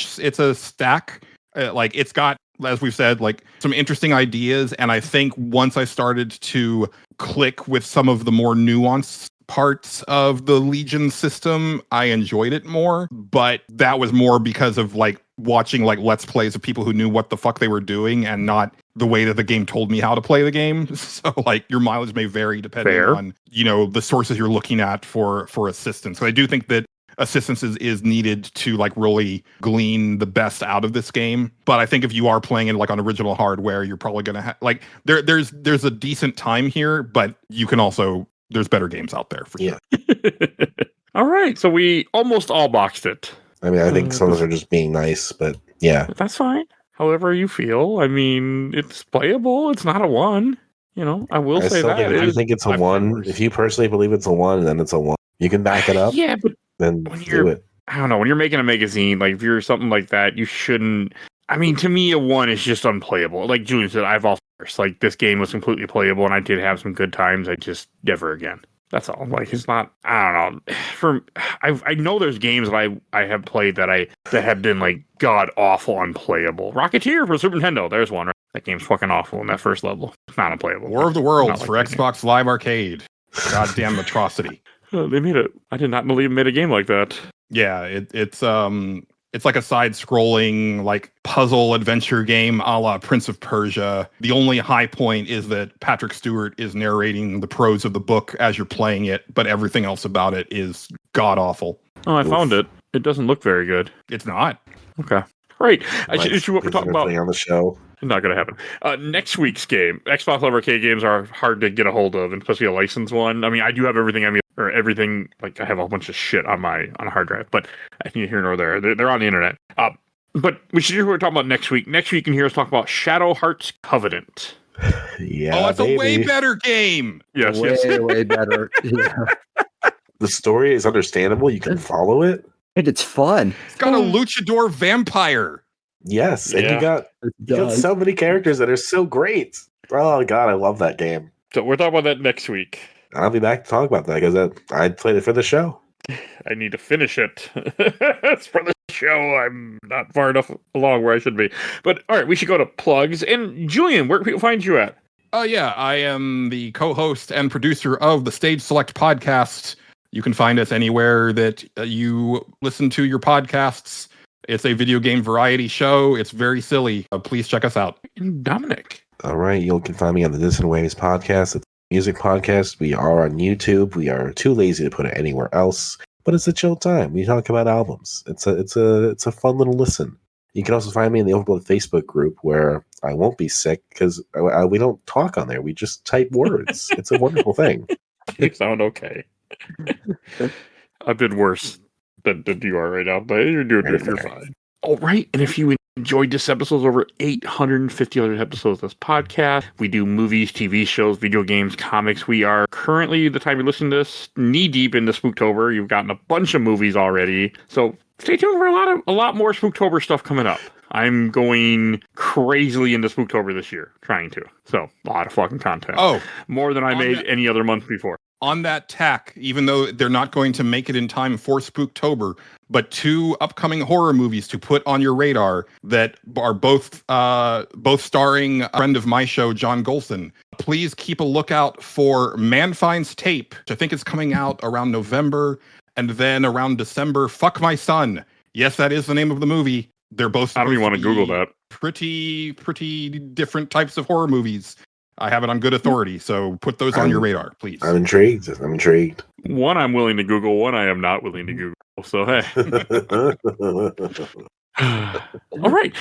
stack. It's got, as we've said, some interesting ideas. And I think once I started to click with some of the more nuanced parts of the Legion system, I enjoyed it more. But that was more because of watching Let's Plays of people who knew what the fuck they were doing and not the way that the game told me how to play the game. So your mileage may vary depending on, the sources you're looking at for assistance. So I do think that assistance is needed to really glean the best out of this game. But I think if you are playing it on original hardware, you're probably going to have there's a decent time here, but you can also, there's better games out there for sure. All right. So we almost all boxed it. I mean, I think some of us are just being nice, but yeah. That's fine. However you feel. I mean, it's playable. It's not a 1. I will say that. If you think it's a 1, if you personally believe it's a 1, then it's a 1. You can back it up. Yeah, but then do it. I don't know. When you're making a magazine, if you're something like that, you shouldn't. I mean, to me, a 1 is just unplayable. Like Julian said, I've also this game was completely playable, and I did have some good times. I just never again. That's all. It's not. I don't know. I know there's games that I have played that have been god awful unplayable. Rocketeer for Super Nintendo. There's one. Right? That game's fucking awful in that first level. It's not unplayable. War of the Worlds for Xbox Live Arcade. Goddamn atrocity. They made it. I did not believe they made a game like that. Yeah, it's like a side-scrolling puzzle adventure game a la Prince of Persia. The only high point is that Patrick Stewart is narrating the prose of the book as you're playing it, but everything else about it is god-awful. Oh, I found it. It doesn't look very good. It's not. Okay. Great. Is what we're talking about on the show. Not going to happen. Next week's game. Xbox Live Arcade games are hard to get a hold of, and especially a licensed one. I mean, I do have everything. Everything. I have a bunch of shit on a hard drive, but I think here nor there. They're on the internet. But we should hear what we're talking about next week. Next week, you can hear us talk about Shadow Hearts Covenant. Yeah. Oh, it's a way better game. Yes. Way better. Yeah. The story is understandable. You can follow it. And it's fun. It's got a luchador vampire. Yes, and you got so many characters that are so great. Oh god, I love that game. So we're talking about that next week. I'll be back to talk about that because I played it for the show. I need to finish it. It's for the show. I'm not far enough along where I should be. But all right, we should go to plugs. And Julian, where can people find you at? Yeah, I am the co-host and producer of the Stage Select podcast. You can find us anywhere that you listen to your podcasts. It's a video game variety show. It's very silly. Please check us out. And Dominic. All right, you can find me on the Distant Waves podcast. It's a music podcast. We are on YouTube. We are too lazy to put it anywhere else, but it's a chill time. We talk about albums. It's a fun little listen. You can also find me in the Overblood Facebook group where I won't be sick because we don't talk on there. We just type words. It's a wonderful thing. You sound okay. I've been worse than you are right now, but you're doing good. You're fine. All right, and if you enjoyed this episode, over 850 other episodes of this podcast. We do movies, TV shows, video games, comics. We are currently, the time you're listening to this, knee-deep into Spooktober. You've gotten a bunch of movies already, so stay tuned for a lot more Spooktober stuff coming up. I'm going crazily into Spooktober this year, trying to. So, a lot of fucking content. Oh. More than I made any other month before. on that tack, even though they're not going to make it in time for Spooktober, but 2 upcoming horror movies to put on your radar that are both starring a friend of my show, John Golson. Please keep a lookout for Man Finds Tape, which I think is coming out around November, and then around December, Fuck My Son. Yes, that is the name of the movie. They're both. I don't even want to Google that. Pretty different types of horror movies. I have it on good authority, so put those on your radar, please. I'm intrigued. One I'm willing to Google, one I am not willing to Google. So, hey. All right.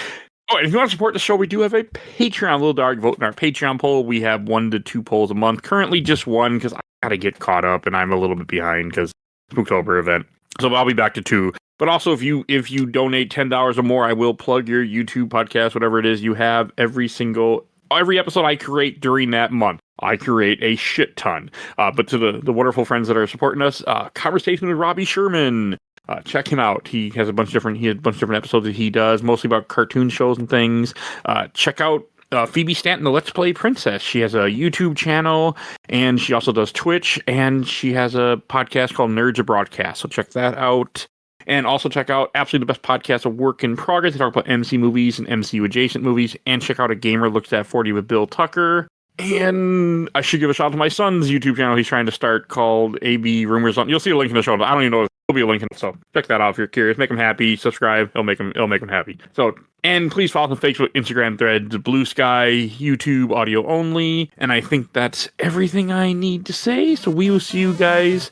Oh, and if you want to support the show, we do have a Patreon. Little Dark, vote in our Patreon poll. We have 1 to 2 polls a month. Currently just 1 because I got to get caught up and I'm a little bit behind because Spooktober event. So I'll be back to 2. But also, if you donate $10 or more, I will plug your YouTube podcast, whatever it is you have. Every episode I create during that month, I create a shit ton. But to the wonderful friends that are supporting us, Conversation with Robbie Sherman. Check him out. He has a bunch of different episodes that he does, mostly about cartoon shows and things. Check out Phoebe Stanton, the Let's Play Princess. She has a YouTube channel, and she also does Twitch, and she has a podcast called Nerds of Broadcast. So check that out. And also check out absolutely the best podcast of Work in Progress. They talk about MC movies and MCU adjacent movies. And check out A Gamer Looks at 40 with Bill Tucker. And I should give a shout out to my son's YouTube channel he's trying to start called AB Rumors on. You'll see a link in the show. I don't even know if there'll be a link in it. So check that out if you're curious. Make him happy. Subscribe. It'll make him happy. So, and please follow us on Facebook, Instagram, Threads, Blue Sky, YouTube, audio only. And I think that's everything I need to say. So we will see you guys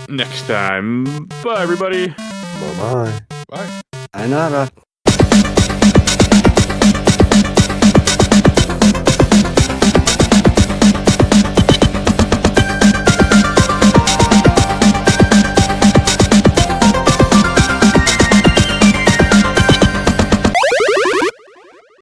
next time. Bye, everybody. Bye-bye. Bye. Sayonara.